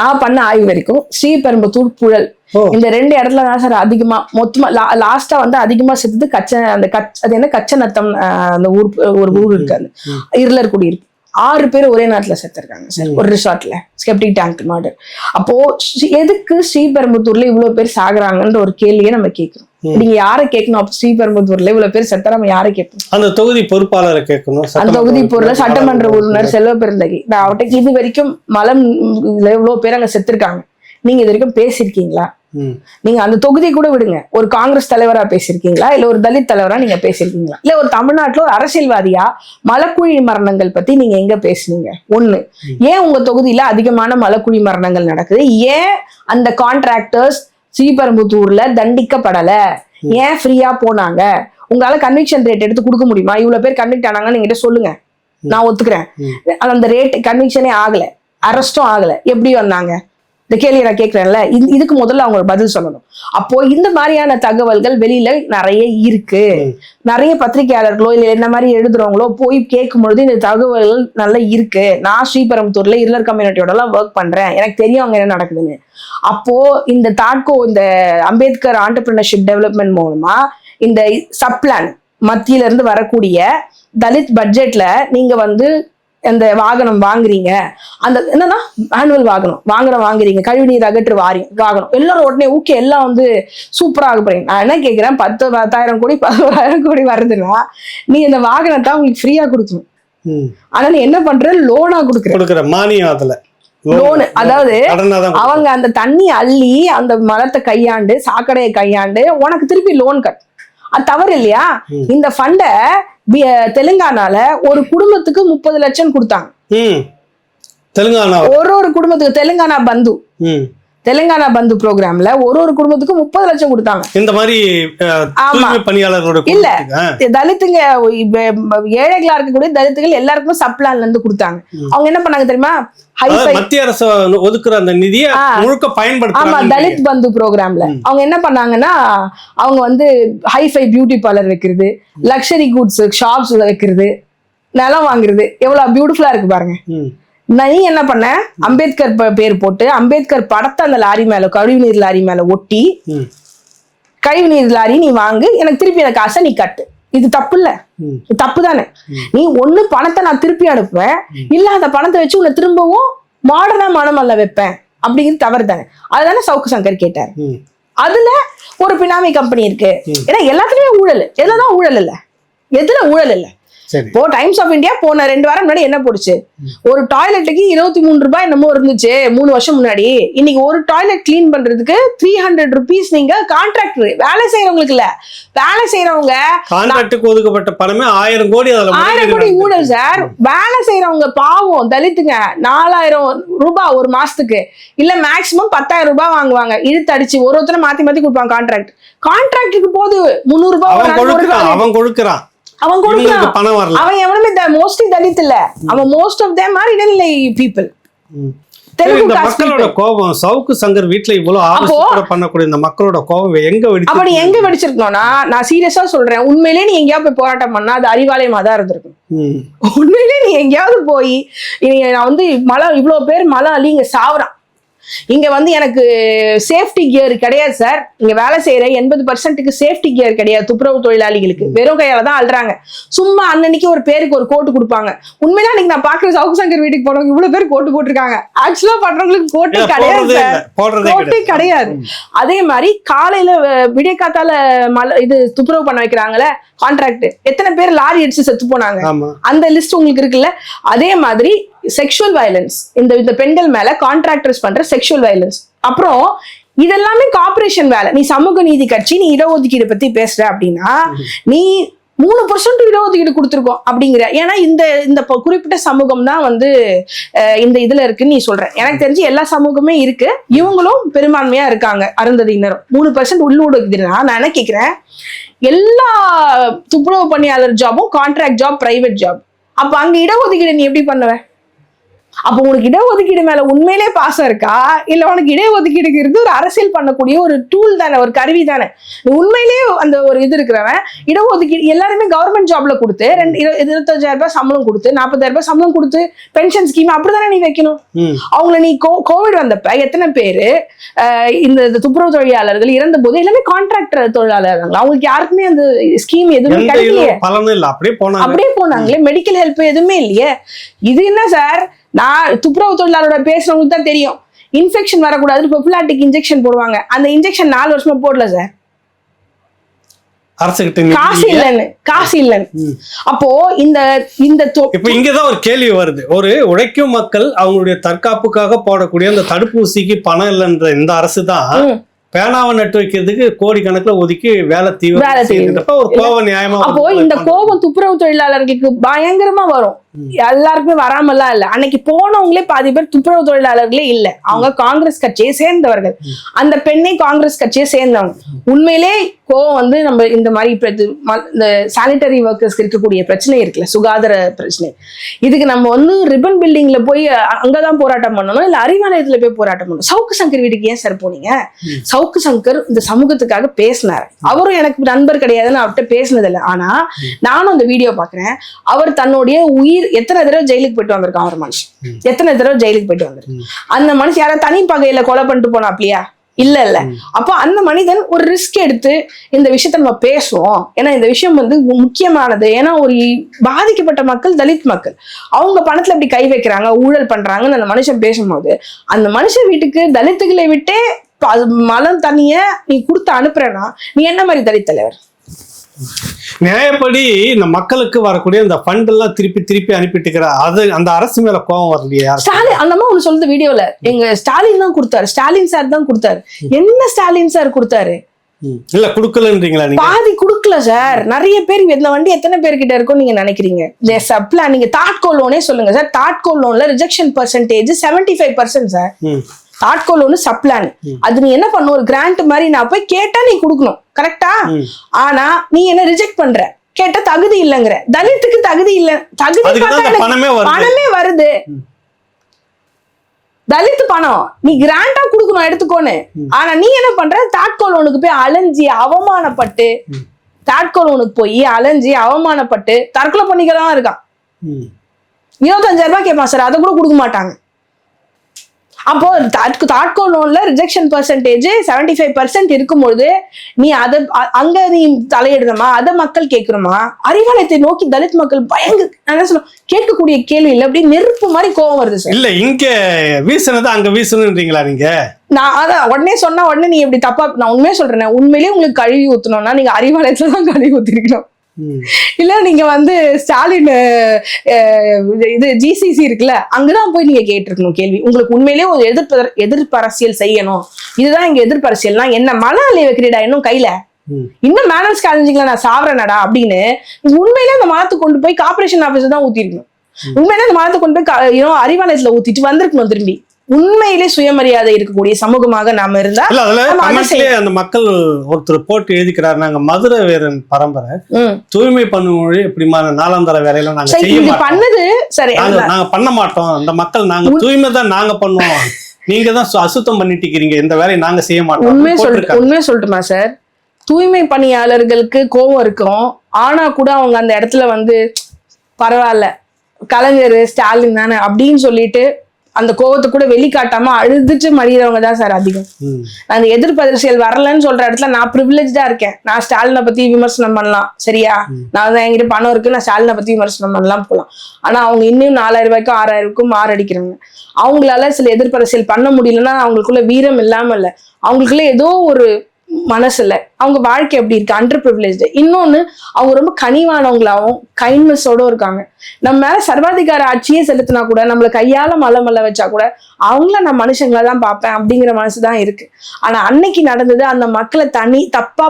நான் பண்ண ஆய்வு வரைக்கும் ஸ்ரீபெரும்புத்தூர், புழல், இந்த 2 இடத்துல தான் சார் அதிகமா மொத்தமா லாஸ்டா வந்து அதிகமா செத்துது. அது என்ன கச்சநத்தம் அந்த ஊர், ஒரு ஊர் இருக்கு, அந்த இருளர் குடியிருப்பு. 6 பேர் ஒரே நேரத்துல செத்துருக்காங்க சார், ஒரு ரிசார்ட்ல செப்டிக் டேங்க் மாடல். அப்போ எதுக்கு ஸ்ரீபெரும்புத்தூர்ல இவ்வளவு பேர் சாகுறாங்கன்ற ஒரு கேள்வியை நம்ம கேட்கணும். நீங்க யாரை கேட்கணும்? அப்ப ஸ்ரீபெரும்புத்தூர்ல இவ்வளவு பேர் செத்தா நம்ம யாரை கேட்கணும்? அந்த தொகுதி பொறுப்பாளரை கேட்கணும். அந்த தொகுதி பொருள சட்டமன்ற உறுப்பினர் செல்வ பெருந்தகை, நான் அவர்கிட்ட இது வரைக்கும் மலம் இவ்வளவு பேர் அங்க செத்துருக்காங்க, நீங்க இது வரைக்கும் பேசியிருக்கீங்களா? நீங்க அந்த தொகுதி கூட விடுங்க, ஒரு காங்கிரஸ் தலைவரா பேசியிருக்கீங்களா, இல்ல ஒரு தலித் தலைவரா நீங்க பேசியிருக்கீங்களா, இல்ல ஒரு தமிழ்நாட்டுல ஒரு அரசியல்வாதியா மலக்குழி மரணங்கள் பத்தி நீங்க எங்க பேசுனீங்க? ஒண்ணு, ஏன் உங்க தொகுதியில அதிகமான மலக்குழி மரணங்கள் நடக்குது? ஏன் அந்த கான்ட்ராக்டர்ஸ் ஸ்ரீபெரும்புத்தூர்ல தண்டிக்கப்படல? ஏன் ஃப்ரீயா போனாங்க? உங்களால கன்விக்ஷன் ரேட் எடுத்து கொடுக்க முடியுமா? இவ்வளவு பேர் கன்விக்ட் ஆனாங்கன்னு என்கிட்ட சொல்லுங்க, நான் ஒத்துக்கிறேன். அந்த ரேட் கன்விக்ஷனே ஆகல, அரெஸ்டும் ஆகல, எப்படி வந்தாங்க? இந்த கேள்வி நான் கேட்கிறேன்ல, இதுக்கு முதல்ல அவங்க பதில் சொல்லணும். அப்போ இந்த மாதிரியான தகவல்கள் வெளியில நிறைய இருக்கு. நிறைய பத்திரிகையாளர்களோ இல்ல என்ன மாதிரி எழுதுறவங்களோ போய் கேட்கும் பொழுது இந்த தகவல்கள் நல்லா இருக்கு. நான் ஸ்ரீபெரும்புத்தூர்ல இருளர் கம்யூனிட்டியோட எல்லாம் ஒர்க் பண்றேன், எனக்கு தெரியும் அங்க என்ன நடக்குதுன்னு. அப்போ இந்த தாட்கோ, இந்த அம்பேத்கர் ஆண்டர்பிரினர்ஷிப் டெவலப்மெண்ட் மூலமா இந்த சப்ளான் மத்தியில இருந்து வரக்கூடிய தலித் பட்ஜெட்ல நீங்க வந்து அந்த வாகனம் வாங்குறீங்க, அந்த என்னன்னா ஆனுவல் வாகனம் வாங்குறீங்க, கழிவுநீர் அகற்று வாகனம், எல்லாரும் உடனே ஓகே எல்லாம் வந்து சூப்பரா ஆக போறீங்க. நான் என்ன கேட்கிறேன், 10,000 கோடி 11,000 கோடி வருதுன்னா நீ இந்த வாகனத்தை உங்களுக்கு ஃப்ரீயா கொடுக்கணும். ஆனா நீ என்ன பண்ற, லோனா கொடுக்குற மானியம் லோனு. அதாவது அவங்க அந்த தண்ணி அள்ளி அந்த மரத்தை கையாண்டு சாக்கடையை கையாண்டு உனக்கு திருப்பி லோன் கட், அது தவறு இல்லையா? இந்த ஃபண்ட தெலுங்கானால ஒரு குடும்பத்துக்கு 30 லட்சம் கொடுத்தாங்க. ஒரு குடும்பத்துக்கு தெலுங்கானா பந்து ப்ரோக்ராம்ல ஒரு குடும்பத்துக்கு 30 லட்சம் கொடுத்தாங்க. இந்த மாதிரி பணியாளர்களோட இல்ல, தலித்துங்க ஏழைகளா இருக்கக்கூடிய தலித்துகள் எல்லாருக்குமே சப்ளான்ல இருந்து கொடுத்தாங்க. அவங்க என்ன பண்ணாங்க தெரியுமா, மத்திய அரசு ஒதுக்குற அந்த நிதியை முழுக்க பயன்படுத்தாம தலித் பந்து ப்ரோக்ராம்ல அவங்க என்ன பண்ணாங்கன்னா, அவங்க வந்து ஹைஃபை பியூட்டி பார்லர் வைக்கிறது, லக்ஸரி குட்ஸ் ஷாப்ஸ் வைக்கிறது, நிலம் வாங்குறது, எவ்வளவு பியூட்டிஃபுல்லா இருக்கு பாருங்க. நீ என்ன பண்ண, அம்பேத்கர் பேர் போட்டு அம்பேத்கர் படத்தை அந்த லாரி மேல, கழிவுநீர் லாரி மேல ஒட்டி, கழிவுநீர் லாரி நீ வாங்கு, எனக்கு திருப்பி அந்த காசை நீ கட்டு. இது தப்பு இல்ல, தப்பு தானே? நீ ஒண்ணு பணத்தை நான் திருப்பி அனுப்புவேன், இல்ல அந்த பணத்தை வச்சு உன்னை திரும்பவும் மாடர்னா மனமல்ல வைப்பேன், அப்படிங்கிறது தவறு தானே? அதுதானே சவுக்கு சங்கர் கேட்டார். அதுல ஒரு பினாமி கம்பெனி இருக்கு. ஏன்னா எல்லாத்துலயும் ஊழல், எதுலதான் ஊழல் இல்ல, எதுல ஊழல் இல்ல? சரி. இப்போ டைம்ஸ் ஆஃப் இந்தியா போன 2 வாரம் முன்னாடி என்ன போடுச்சு, ஒரு டாய்லெட்டுக்கு 23 ரூபாய் என்னமோ இருந்துச்சு 3 வருஷம் முன்னாடி. இன்னைக்கு ஒரு டாய்லெட் கிளீன் பண்றதுக்கு 300 rupees. நீங்க கான்ட்ராக்டர், வேலை செய்யறவங்களுக்கு இல்ல, வேலை செய்யறவங்க கான்ட்ராக்டுக்கு ஒதுக்கப்பட்ட பணமே 1000 கோடி. 1000 கோடி ஊழல் சார். வேலை செய்யறவங்க பாவம் தலித்துங்க 4000 ரூபாய் ஒரு மாசத்துக்கு, இல்ல மேக்சிமம் 10,000 ரூபாய் வாங்குவாங்க. இழுத்து அடிச்சு ஒருத்தரை மாத்தி மாத்தி கொடுப்பாங்க. கான்ட்ராக்டுக்கு போது 300 ரூபாய் அவன் கொடுக்குறான். அவன் எவனுமே மோஸ்ட்லி தலித் இல்ல, அவன் மோஸ்ட் ஆஃப் தேம் ஆர் இடைநிலை பீப்புள். மக்களோட கோபம் சவுக்கு சங்கர் வீட்டுல இவ்வளவு ஆலோசனை பண்ணக்கூடிய இந்த மக்களோட கோபம் எங்க வெடிச்சிருக்கணும்னா, நான் சீரியஸா சொல்றேன், உண்மையிலேயே நீ எங்கேயாவது போய் போராட்டம் பண்ணா அது அறிவாலயமா தான் இருந்திருக்கும். உண்மையிலேயே நீ எங்கேயாவது போய் நான் வந்து மழை இவ்வளவு பேர் மழை அள்ளி இங்க சாவுறான், இங்க வந்து எனக்கு சேஃப்டி கியர் கிடையாது சார், இங்க வேலை செய்யற 80% சேஃப்டி கியர் கிடையாது துப்புரவு தொழிலாளிகளுக்கு, வெறும் கையால தான் அல்றாங்க. சும்மா அன்னைக்கு ஒரு பேருக்கு ஒரு கோட்டு கொடுப்பாங்க. உண்மையில அன்னைக்கு நான் பாக்குற சவுக்கு சங்கர் வீட்டுக்கு போனவங்க இவ்வளவு பேர் கோட்டு போட்டிருக்காங்க. ஆக்சுவலா பண்றவங்களுக்கு கோட்டே கிடையாது சார், கோட்டே கிடையாது. அதே மாதிரி காலையில விடிய காத்தால இது துப்புரவு பண்ண வைக்கிறாங்கல்ல கான்ட்ராக்ட், எத்தனை பேர் லாரி அடிச்சு செத்து போனாங்க, அந்த லிஸ்ட் உங்களுக்கு இருக்குல்ல. அதே மாதிரி செக்ஷுவல் வயலன்ஸ், இந்த பெண்கள் மேல கான்ட்ராக்டர்ஸ் பண்ற செக்ஷுவல் வயலன்ஸ். அப்புறம் இதெல்லாமே கார்பரேஷன் வேலை. நீ சமூக நீதி கட்சி, நீ இடஒதுக்கீடு பத்தி பேசுற அப்படின்னா நீ 3% இடஒதுக்கீடு கொடுத்துருக்கோம் அப்படிங்கிற. ஏன்னா இந்த குறிப்பிட்ட சமூகம் தான் வந்து இந்த இதுல இருக்குன்னு நீ சொல்ற. எனக்கு தெரிஞ்சு எல்லா சமூகமே இருக்கு, இவங்களும் பெரும்பான்மையா இருக்காங்க. அருந்ததியினரும் 3% உள்ளொதுக்கீடுனா நான் என்ன கேட்கிறேன், எல்லா துப்புரவு பணியாளர் ஜாபும் கான்ட்ராக்ட் ஜாப், பிரைவேட் ஜாப். அப்ப அங்க இடஒதுக்கீடு நீ எப்படி பண்ணுவ? அப்போ உனக்கு இடஒதுக்கீடு மேல உண்மையிலே பாசம் இருக்கா, இல்ல உனக்கு இடஒதுக்கீடுக்கு இருந்து ஒரு அரசியல் பண்ணக்கூடிய ஒரு டூல் தானே, ஒரு கருவி தானே. நீ உண்மையிலேயே அந்த ஒரு இது இருக்கிறவன் இடஒதுக்கீடு எல்லாருமே கவர்மெண்ட் ஜாப்ல கொடுத்து 25,000 ரூபாய் சம்பளம் கொடுத்து 40,000 ரூபாய் சம்பளம் கொடுத்து பென்ஷன் ஸ்கீம் அப்படிதானே நீ வைக்கணும். அவங்கள நீ கோவிட் வந்தப்ப எத்தனை பேரு இந்த துப்புரவு தொழிலாளர்கள் இறந்த போது எல்லாமே கான்ட்ராக்டர் தொழிலாளர்கள், அவங்களுக்கு யாருக்குமே அந்த ஸ்கீம் எதுவுமே கிடைக்கலையே, அப்படியே போனாங்களே. மெடிக்கல் ஹெல்ப் எதுவுமே இல்லையே. இது என்ன சார், நான் துப்புரவு தொழிலாளரோட பேசுறவங்களுக்கு தான் தெரியும், இன்ஃபெக்ஷன் வரக்கூடாது ப்ரொஃபிலாக்டிக் இன்ஜெக்ஷன் போடுவாங்க. அந்த இன்ஜெக்ஷன் 4 வருஷமா போடல சார், காசு இல்லன்னு. அப்போ இந்த இப்ப இங்கதான் ஒரு கேள்வி வருது, ஒரு உழைக்கும் மக்கள் அவங்களுடைய தற்காப்புக்காக போடக்கூடிய அந்த தடுப்பூசிக்கு பணம் இல்லைன்ற இந்த அரசு தான் பேனாவை நட்டு வைக்கிறதுக்கு கோடி கணக்குல ஒதுக்கி வேலை தீவிர ஒரு கோபம் நியாயமா. அப்போ இந்த கோபம் துப்புரவு தொழிலாளர்களுக்கு பயங்கரமா வரும். எல்லாருக்குமே வராமல்லாம் இல்ல, அன்னைக்கு போனவங்களே பாதி பேர் துப்புரவு தொழிலாளர்களே இல்ல, அவங்க காங்கிரஸ் கட்சியை சேர்ந்தவர்கள். அந்த பெண்ணை காங்கிரஸ் கட்சியை சேர்ந்தவங்க. உண்மையிலே கோவம் வந்து நம்ம இந்த மாதிரி இந்த சானிட்டரி ஒர்க்கர்ஸ்க்கு இருக்கக்கூடிய பிரச்சனை இருக்குல்ல, சுகாதார பிரச்சனை, இதுக்கு நம்ம வந்து ரிப்பன் பில்டிங்ல போய் அங்கதான் போராட்டம் பண்ணணும், இல்ல அறிவாலயத்துல போய் போராட்டம் பண்ணணும். சவுக்கு சங்கர் வீட்டுக்கு ஏன் சார் போனீங்க? சவுக்கு சங்கர் இந்த சமூகத்துக்காக பேசினார். அவரும் எனக்கு நண்பர் கிடையாதுன்னு அவர்கிட்ட பேசினது இல்லை. ஆனா நானும் அந்த வீடியோ பாக்குறேன். அவர் தன்னுடைய உயிர் எத்தனை தடவை ஜெயிலுக்கு போயிட்டு வந்திருக்கான் ஒரு மனுஷன், எத்தனை தடவை ஜெயிலுக்கு போயிட்டு வந்திருக்கான். அந்த மனுஷன் யாராவது தனி பகையில கொலை பண்ணிட்டு போனா அப்படியா? இல்ல. அப்போ அந்த மனிதன் ஒரு ரிஸ்க் எடுத்து இந்த விஷயத்த நம்ம பேசுவோம். ஏன்னா இந்த விஷயம் வந்து முக்கியமானது. ஏன்னா ஒரு பாதிக்கப்பட்ட மக்கள் தலித் மக்கள், அவங்க பணத்துல இப்படி கை வைக்கிறாங்க, ஊழல் பண்றாங்கன்னு அந்த மனுஷன் பேசும்போது, அந்த மனுஷன் வீட்டுக்கு தலித்துகளை விட்டே மலம் தண்ணிய நீ கொடுத்து அனுப்புறேன்னா நீ என்ன மாதிரி தலித் தலைவர்? நியாயப்படி இந்த மக்களுக்கு வரக்கூடிய இந்த ஃபண்ட் எல்லாம் திருப்பி அனுப்பிட்டு அது அந்த அரசு மேல கோபம் வரலையா? ஸ்டாலின் அந்த மாதிரி ஒண்ணு சொல்லுது வீடியோல, எங்க ஸ்டாலின் தான் கொடுத்தாரு, ஸ்டாலின் சார் தான் கொடுத்தாரு. என்ன ஸ்டாலின் சார் கொடுத்தாரு? இல்ல குடுக்கலன்றீங்களா? பாதி குடுக்கல சார். நிறைய பேர் இந்த வண்டி எத்தனை பேர்கிட்ட இருக்கும் நீங்க நினைக்கிறீங்க? சப்ளான் நீங்க தாட்கோ லோனே சொல்லுங்க sir. தாட்கோ லோன்ல rejection percentage 75% sir. தாட்கோ loan sub plan. அது நீ என்ன பண்ணும், ஒரு கிராண்ட் மாதிரி நான் போய் கேட்டா நீ கொடுக்கணும், கரெக்டா? ஆனா நீ என்ன ரிஜெக்ட் பண்ற, கேட்ட தகுதி இல்லைங்கிற. தலித்துக்கு தகுதி இல்ல, தகுதி பணமே வருது, தலித்து பணம் நீ கிராண்டா கொடுக்கணும் எடுத்துக்கோன்னு. ஆனா நீ என்ன பண்ற, தாட்கோ லோனுக்கு போய் அலைஞ்சி அவமானப்பட்டு, தாட்கோ லோனுக்கு போய் அலைஞ்சி அவமானப்பட்டு தற்கொலை பண்ணிக்கலாம் இருக்கான். 25,000 ரூபாய் கேட்பான் சார், அதை கூட கொடுக்க மாட்டாங்க. அப்போ தாட்கோ லோன்ல ரிஜெக்ஷன் பர்சன்டேஜ் 75% இருக்கும்பொழுது நீ அதை அங்க நீ தலையிடணுமா? அதை மக்கள் கேட்கணுமா? அறிவாலயத்தை நோக்கி தலித் மக்கள் என்ன சொல்ல கேட்கக்கூடிய கேள்வி இல்லை, அப்படி நெருப்பு மாதிரி கோபம் வருது சார். இல்ல இங்க வீசுனது அங்க வீசணுன்றீங்களா நீங்க? நான் அதான் உடனே சொன்னா உடனே நீ எப்படி தப்பா, நான் உண்மையே சொல்றேன். உண்மையிலேயே உங்களுக்கு கழுவி ஊத்தணும்னா நீங்க அறிவாலயத்துல தான் கழுவி ஊத்திருக்கணும். இல்ல நீங்க வந்து ஸ்டாலின் இது ஜிசிசி இருக்குல்ல, அங்கதான் போய் நீங்க கேட்டிருக்கணும் கேள்வி. உங்களுக்கு உண்மையிலேயே ஒரு எதிர்ப்பு அரசியல் செய்யணும், இதுதான் இங்க எதிர்ப்பு அரசியல்னா என்ன, மன அலை வைக்கிறீடா இன்னும் கையில, இன்னும் மேனர்ஸ் சேலஞ்சிங்ல நான் சாவரேனடா அப்படின்னு உண்மையிலே அந்த மனத்தை கொண்டு போய் கார்பரேஷன் ஆபீஸ் தான் ஊத்திருக்கணும். உண்மையிலே அந்த மனத்தை கொண்டு போய் அறிவாலயத்துல ஊத்திட்டு வந்திருக்கணும் திரும்பி. உண்மையிலே சுயமரியாதை இருக்கக்கூடிய சமூகமாக நாம இருந்தா அந்த மக்கள் ஒருத்தர் போட்டு எழுதிக்கிறாரு, நாங்க மதுரை வீரன் பரம்பரை, தூய்மை பண்ணுமொழி இப்படிமான நாலாந்தர வேலையெல்லாம் நாங்க செய்ய மாட்டோம், பண்ணது சரி நாங்க பண்ண மாட்டோம், அந்த மக்கள் நாங்க தூய்மை தான் நாங்க பண்ணுவோம், நீங்க தான் அசுத்தம் பண்ணிட்டு இருக்கீங்க, இந்த வேலையை நாங்க செய்ய மாட்டோம். உண்மையை சொல்லட்டுமா சார், தூய்மை பணியாளர்களுக்கு கோபம் இருக்கும், ஆனா கூட அவங்க அந்த இடத்துல வந்து பரவாயில்ல கலைஞர் ஸ்டாலின் தானே அப்படின்னு சொல்லிட்டு அந்த கோவத்தை கூட வெளிக்காட்டாம அழுதுட்டு மடிகிறவங்க தான் சார் அதிகம். அந்த எதிர்ப்பு அரசியல் வரலன்னு சொல்ற இடத்துல நான் ப்ரிவிலேஜா இருக்கேன், நான் ஸ்டாலினை பத்தி விமர்சனம் பண்ணலாம், சரியா, நான் தான் என்கிட்ட பணம் இருக்கு, நான் ஸ்டாலினை பத்தி விமர்சனம் பண்ணலாம் போகலாம். ஆனா அவங்க இன்னும் 4000 ரூபாய்க்கும் 6000 ரூபாய்க்கும் மாரடிக்கிறாங்க. அவங்களால சில எதிர்ப்பு அரசியல் பண்ண முடியலன்னா அவங்களுக்குள்ள வீரம் இல்லாம இல்ல, அவங்களுக்குள்ள ஏதோ ஒரு மனசுல அவங்க வாழ்க்கை எப்படி இருக்கு, அண்டர் ப்ரிவிலேஜ். இன்னொன்னு அவங்க ரொம்ப கனிவானவங்களாவும் கைண்ட்னஸோட இருக்காங்க. நம்ம மேல சர்வாதிகார ஆட்சியே செலுத்தினா கூட, நம்மள கையால மல்ல வச்சா கூட அவங்கள நான் மனுஷங்களா தான் பார்ப்பேன் அப்படிங்கிற மனசுதான் இருக்கு. ஆனா அன்னைக்கு நடந்தது அந்த மக்களை தப்பா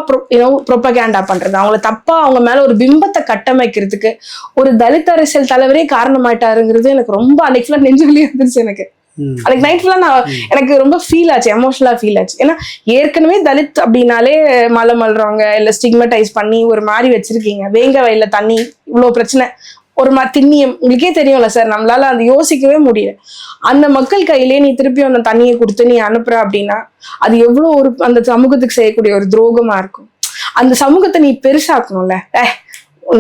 ப்ரொபகேண்டா பண்றது, அவங்கள தப்பா அவங்க மேல ஒரு பிம்பத்தை கட்டமைக்கிறதுக்கு ஒரு தலித் அரசியல் தலைவரே காரணமாயிட்டாருங்கிறது எனக்கு ரொம்ப அன்னைக்கு ஃபுல்லா நெஞ்சுக்குள்ளே இருந்துச்சு. எனக்கு நைட் ஃபுல்லா எனக்கு ரொம்ப ஃபீல் ஆச்சு, எமோஷனலா ஃபீல் ஆச்சு. ஏன்னா ஏற்கனவே தலித் அப்படின்னாலே மலை மல்றவங்க இல்ல ஸ்டிக்மடைஸ் பண்ணி ஒரு மாதிரி வச்சிருக்கீங்க, வேங்க வயல்ல தண்ணி இவ்வளவு பிரச்சனை, ஒரு திண்ணியம் உங்களுக்கே தெரியும்ல சார், நம்மளால அதை யோசிக்கவே முடியல. அந்த மக்கள் கையிலே நீ திருப்பி அந்த தண்ணியை கொடுத்து நீ அனுப்புற அப்படின்னா அது எவ்வளவு ஒரு அந்த சமூகத்துக்கு செய்யக்கூடிய ஒரு துரோகமா இருக்கும். அந்த சமூகத்தை நீ பெருசாக்கணும்ல.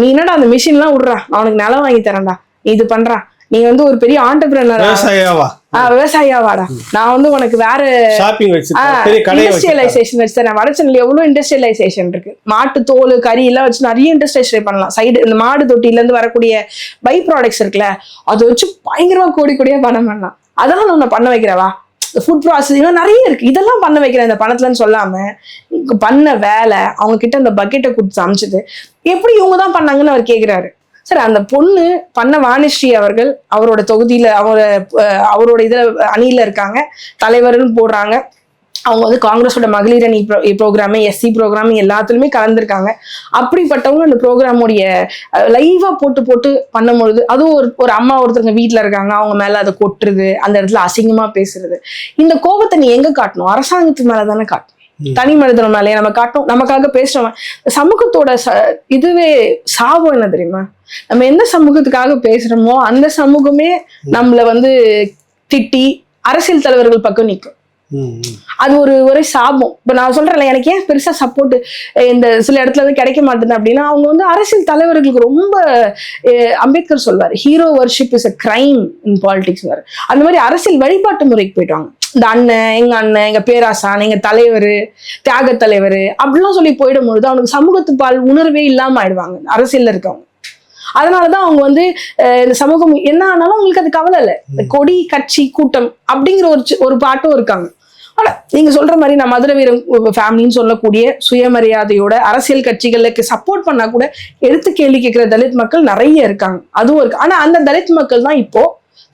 நீ என்னடா அந்த மிஷின் எல்லாம் விடுறா, நான் உனக்கு நிலம் வாங்கி தரேன்டா, நீ இது பண்றா, நீ வந்து ஒரு பெரிய ஆண்டர்பிரனர், விவசாயியாவாடா, நான் வந்து உனக்கு வேற இண்டஸ்ட்ரியலைசேஷன் வச்சு தரேன். வடச்சென்னையில எவ்வளவு இண்டஸ்ட்ரியலைசேஷன் இருக்கு, மாட்டு தோல் கறி எல்லாம் வச்சு நிறைய இண்டஸ்ட்ரியலைஸ் பண்ணலாம். சைடு இந்த மாடு தொட்டில இருந்து வரக்கூடிய பை ப்ராடக்ட்ஸ் இருக்குல்ல, அதை வச்சு பயங்கரமா கோடியா பணம் பண்ணலாம். அதெல்லாம் நான் பண்ண வைக்கிறவா, ஃபுட் ப்ராசஸிங் நிறைய இருக்கு, இதெல்லாம் பண்ண வைக்கிறேன் இந்த பணத்துலன்னு சொல்லாம பண்ண வேலை அவங்க கிட்ட அந்த பக்கெட்டை கொடுத்து அமைச்சது எப்படி இவங்க தான் பண்ணாங்கன்னு அவர் கேட்கிறாரு. சார் அந்த பொண்ணு பண்ண வாணிஸ்ரீ அவர்கள் அவரோட தொகுதியில அவரோட இதுல அணியில இருக்காங்க, தலைவர்னு போடுறாங்க. அவங்க வந்து காங்கிரஸோட மகளிர் அணி ப்ரோக்ராமு, எஸ்சி ப்ரோக்ராமு எல்லாத்துலயுமே கலந்துருக்காங்க. அப்படிப்பட்டவங்க அந்த ப்ரோக்ராமுடைய லைவா போட்டு பண்ணும்பொழுது அதுவும் ஒரு அம்மா ஒருத்தருங்க வீட்டுல இருக்காங்க, அவங்க மேல அதை கொட்டுறது, அந்த இடத்துல அசிங்கமா பேசுறது. இந்த கோபத்தை நீ எங்க காட்டணும், அரசாங்கத்துக்கு மேலதானே காட்டணும், தனி மனிதன் மேலே நம்ம காட்டணும். நமக்காக பேசுறவன் சமூகத்தோட இதுவே சாபம் என்ன தெரியுமா, நம்ம எந்த சமூகத்துக்காக பேசுறோமோ அந்த சமூகமே நம்மள வந்து திட்டி அரசியல் தலைவர்கள் பக்கம் நிற்கும். அது ஒரு சாபம். இப்ப நான் சொல்றேன்ல, எனக்கு ஏன் பெருசா சப்போர்ட் இந்த சில இடத்துல இருந்து கிடைக்க மாட்டேது அப்படின்னா, அவங்க வந்து அரசியல் தலைவர்களுக்கு ரொம்ப அம்பேத்கர் சொல்வாரு, hero worship is a crime in politics. அந்த மாதிரி அரசியல் வழிபாட்டு முறைக்கு போயிட்டாங்க. இந்த அண்ணன் எங்க பேராசான், எங்க தலைவர், தியாக தலைவர் அப்படிலாம் சொல்லி போயிடும்பொழுது அவனுக்கு சமூகத்து பால் உணர்வே இல்லாம ஆயிடுவாங்க அரசியல்ல இருக்கவங்க. அதனாலதான் அவங்க வந்து இந்த சமூகம் என்ன ஆனாலும் அவங்களுக்கு அது கவலை இல்லை. கொடி கட்சி கூட்டம் அப்படிங்கிற ஒரு பாட்டும் இருக்காங்க. ஆனா நீங்க சொல்ற மாதிரி நான் மதுரை வீரன் ஃபேமிலின்னு சொல்லக்கூடிய சுயமரியாதையோட அரசியல் கட்சிகளுக்கு சப்போர்ட் பண்ணா கூட எடுத்து கேள்வி கேட்கிற தலித் மக்கள் நிறைய இருக்காங்க, அதுவும் இருக்கு. ஆனா அந்த தலித் மக்கள் தான் இப்போ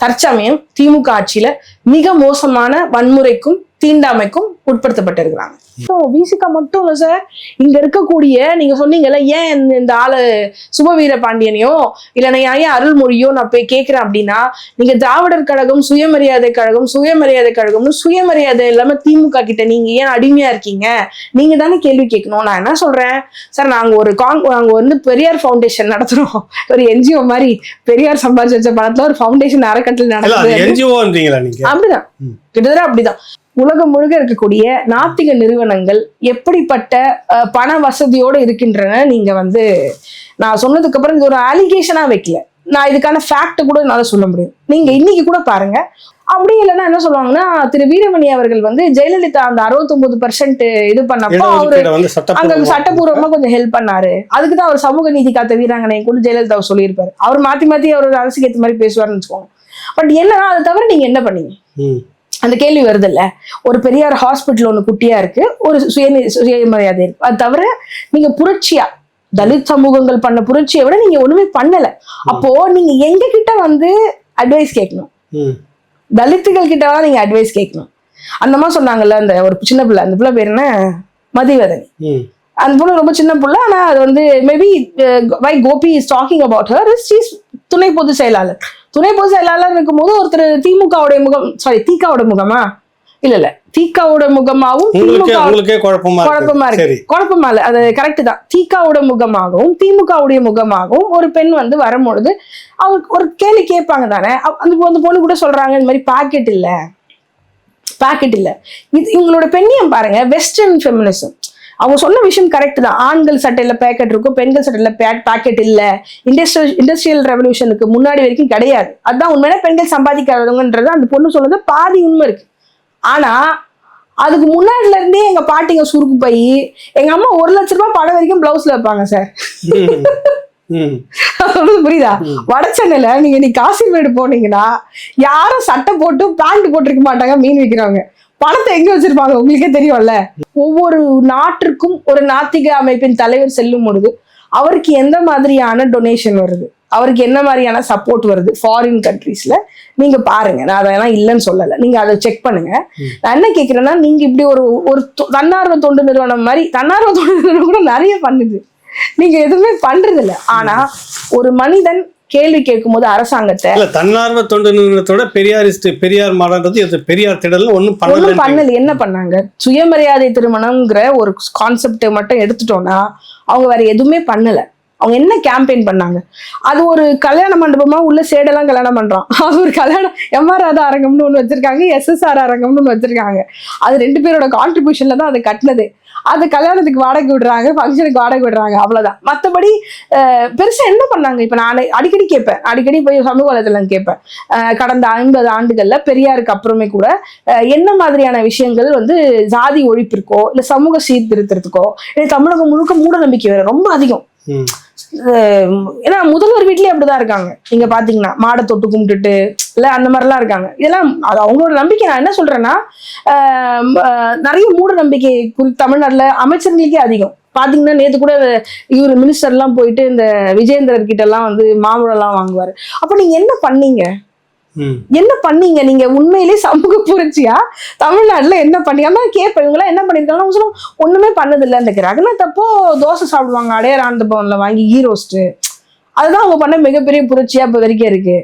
தற்சமயம் திமுக ஆட்சியில மிக மோசமான வன்முறைக்கும் தீண்டாமைக்கும் உட்படுத்தப்பட்டிருக்கிறாங்க. விசிகா மட்டும் இல்ல சார், இங்க இருக்கக்கூடிய நீங்க சொன்னீங்கல்ல, ஏன் இந்த ஆளு சுபவீர பாண்டியனையோ இல்லைன்னா ஏன் அருள்மொழியோ நான் போய் கேட்கிறேன் அப்படின்னா, நீங்க திராவிடர் கழகம் சுயமரியாதை கழகம்னு சுயமரியாதை இல்லாம திமுக கிட்ட நீங்க ஏன் அடிமையா இருக்கீங்க, நீங்க தானே கேள்வி கேட்கணும். நான் என்ன சொல்றேன் சார், நாங்க வந்து பெரியார் ஃபவுண்டேஷன் நடத்துறோம், ஒரு என்ஜிஓ மாதிரி பெரியார் சம்பாதிச்சு வச்ச பணத்துல ஒரு ஃபவுண்டேஷன் அறக்கட்டளை நடத்துது. அப்படிதான் கிட்டத்தட்ட அப்படிதான். உலகம் முழுக்க இருக்கக்கூடிய நாத்திக நிறுவனங்கள் எப்படிப்பட்ட பண வசதியோடு இருக்கின்றன நீங்க வந்து நான் சொன்னதுக்கு அப்புறம் இது ஒரு அலிகேஷனா வைக்கல, நான் இதுக்கான ஃபேக்ட் கூட என்னால சொல்ல முடியும். நீங்க இன்னைக்கு கூட பாருங்க. அப்படி இல்லைன்னா என்ன சொல்லுவாங்கன்னா, திரு வீரமணி அவர்கள் வந்து ஜெயலலிதா அந்த 69% இது பண்ணப்போ அவரு அங்க சட்டப்பூர்வமா கொஞ்சம் ஹெல்ப் பண்ணாரு, அதுக்குதான் அவர் சமூக நீதி காத்த வீராங்கனை கூட ஜெயலலிதா சொல்லியிருப்பாரு. அவர் மாத்தி அவர் அரசுக்கு ஏற்ற மாதிரி பேசுவாருன்னு வச்சுக்கோங்க. பட் என்னன்னா அதை தவிர நீங்க என்ன பண்ணீங்க, அந்த கேள்வி வருது இல்ல. ஒரு பெரியார் ஹாஸ்பிட்டல் ஒண்ணு குட்டியா இருக்கு, ஒரு சுயமரியாதை இருக்கு, அது தவிர நீங்க புரட்சியா தலித் சமூகங்கள் பண்ண புரட்சியை விட நீங்க ஒண்ணுமே பண்ணல. அப்போ நீங்க எங்க கிட்ட வந்து அட்வைஸ் கேட்கணும், தலித்துகள் கிட்ட தான் நீங்க அட்வைஸ் கேட்கணும். அந்த மாதிரி சொன்னாங்கல்ல, அந்த ஒரு சின்ன பிள்ளை, அந்த பிள்ளை பேர் என்ன, மதிவதனி. அந்த பொண்ணு ரொம்ப சின்ன பிள்ளை. ஆனா அது வந்து maybe why Gopi is talking about her is she's துணை பொதுச் செயலாளர். துணை பொதுச் செயலாளர் இருக்கும்போது ஒருத்தர் திமுகவுடைய முகம், சாரி தீகாவோட முகமா இல்ல தீகாவோட முகமாகவும் குழப்பமா இருக்கு, குழப்பமா இல்ல, அது கரெக்ட் தான். தீகாவோட முகமாகவும் திமுகவுடைய முகமாகவும் ஒரு பெண் வந்து வரும்பொழுது அவங்களுக்கு ஒரு கேள்வி கேட்பாங்க தானே. அந்த பொண்ணு கூட சொல்றாங்க இந்த மாதிரி பாக்கெட் இல்ல. இது இவங்களோட பெண்ணியம் பாருங்க, வெஸ்டர்ன் ஃபெமினிசம். அவங்க சொன்ன விஷயம் கரெக்ட் தான். ஆண்கள் சட்டையில பேக்கெட் இருக்கும், பெண்கள் சட்டையில பேக்கெட் இல்ல. இண்டஸ்ட்ரியல் ரெவல்யூஷனுக்கு முன்னாடி வரைக்கும் கிடையாது. அதுதான் உண்மையான பெண்கள் சம்பாதிக்காதவங்கன்றது அந்த பொண்ணு சொல்றது பாதி உண்மை இருக்கு. ஆனா அதுக்கு முன்னாடில இருந்தே எங்க பாட்டிங்க சுருக்கு போய் எங்க அம்மா 1 லட்ச ரூபாய் படம் வரைக்கும் பிளவுஸ்ல வைப்பாங்க சார். புரியுதா? வடச்சென்னையில நீ காசிமேடு போனீங்கன்னா யாரும் சட்டை போட்டு பேண்ட் போட்டிருக்க மாட்டாங்க. மீன் விற்கிறவங்க பணத்தை எங்க வச்சிருப்பாங்க உங்களுக்கே தெரியும்ல. ஒவ்வொரு நாட்டிற்கும் ஒரு நாத்திக அமைப்பின் தலைவர் செல்லும் பொழுது அவருக்கு எந்த மாதிரியான டொனேஷன் வருது, அவருக்கு என்ன மாதிரியான சப்போர்ட் வருது ஃபாரின் கண்ட்ரீஸ்ல, நீங்க பாருங்க. நான் அதெல்லாம் இல்லைன்னு சொல்லலை, நீங்க அதை செக் பண்ணுங்க. நான் என்ன கேட்கிறேன்னா, நீங்க இப்படி ஒரு தன்னார்வ தொண்டு நிறுவனம் மாதிரி, தன்னார்வ தொண்டு நிறுவனம் கூட நிறைய பண்ணுது, நீங்க எதுவுமே பண்றது இல்லை. ஆனா ஒரு மனிதன் கேள்வி கேட்கும் போது அரசாங்கத்தை தன்னார்வ தொண்டு நிறுவனத்தோட பெரியார் மாடன்றது பெரியார் திடல் ஒன்றும் பண்ணல. என்ன பண்ணாங்க? சுயமரியாதை திருமணம்ங்கிற ஒரு கான்செப்டை மட்டும் எடுத்துட்டோம்னா அவங்க வேற எதுவுமே பண்ணல. அவங்க என்ன கேம்பெயின் பண்ணாங்க? அது ஒரு கல்யாண மண்டபமா உள்ள சேடெல்லாம் கல்யாணம் பண்றான். அது ஒரு கல்யாணம் எம்ஆர் ராதா அரங்கம்னு ஒண்ணு வச்சிருக்காங்க, SSR அரங்கம்னு ஒண்ணு வச்சிருக்காங்க. அது 2 பேரோட கான்ட்ரிபியூஷன்ல தான் அதை கட்டினது. அது கல்யாணத்துக்கு வாடகை விடுறாங்க, ஃபங்க்ஷனுக்கு வாடகை விடுறாங்க, அவ்வளவுதான். மற்றபடி பெருசா என்ன பண்ணாங்க? இப்ப நான் அடிக்கடி கேட்பேன், அடிக்கடி போய் சமூக வலைதளம் கேட்பேன், கடந்த 50 ஆண்டுகள்ல பெரியாருக்கு அப்புறமே கூட என்ன மாதிரியான விஷயங்கள் வந்து ஜாதி ஒழிப்பிற்கோ இல்ல சமூக சீர்திருத்தத்துக்கோ, தமிழகம் முழுக்க மூட நம்பிக்கை வேற ரொம்ப அதிகம். ஏன்னா முதல்வர் வீட்லயே அப்படிதான் இருக்காங்க. நீங்க பாத்தீங்கன்னா மாடை தொட்டு கும்பிட்டுட்டு இல்ல அந்த மாதிரிலாம் இருக்காங்க. இதெல்லாம் அது அவங்களோட நம்பிக்கை. நான் என்ன சொல்றேன்னா, நிறைய மூட நம்பிக்கை தமிழ்நாட்டுல அமைச்சர்களுக்கே அதிகம். பாத்தீங்கன்னா நேத்து கூட இவர் மினிஸ்டர் எல்லாம் போயிட்டு இந்த விஜயேந்திரர் கிட்ட எல்லாம் வந்து மாம்பழம் எல்லாம் வாங்குவாரு. அப்ப நீங்க என்ன பண்ணீங்க? நீங்க உண்மையிலே சமூக புரட்சியா தமிழ்நாட்டுல என்ன பண்ணீங்க? நான் கேட்பேன், இவங்க எல்லாம் என்ன பண்ணிருக்காங்க? ஒண்ணுமே பண்ணது இல்லை. இந்த ரகுநாத்தப்போ தோசை சாப்பிடுவாங்க அடையார் ஆனந்த பவன்ல வாங்கி ஈரோஸ்ட், அதுதான் அவங்க பண்ண மிகப்பெரிய புரட்சியா இப்ப வரைக்கும் இருக்கு.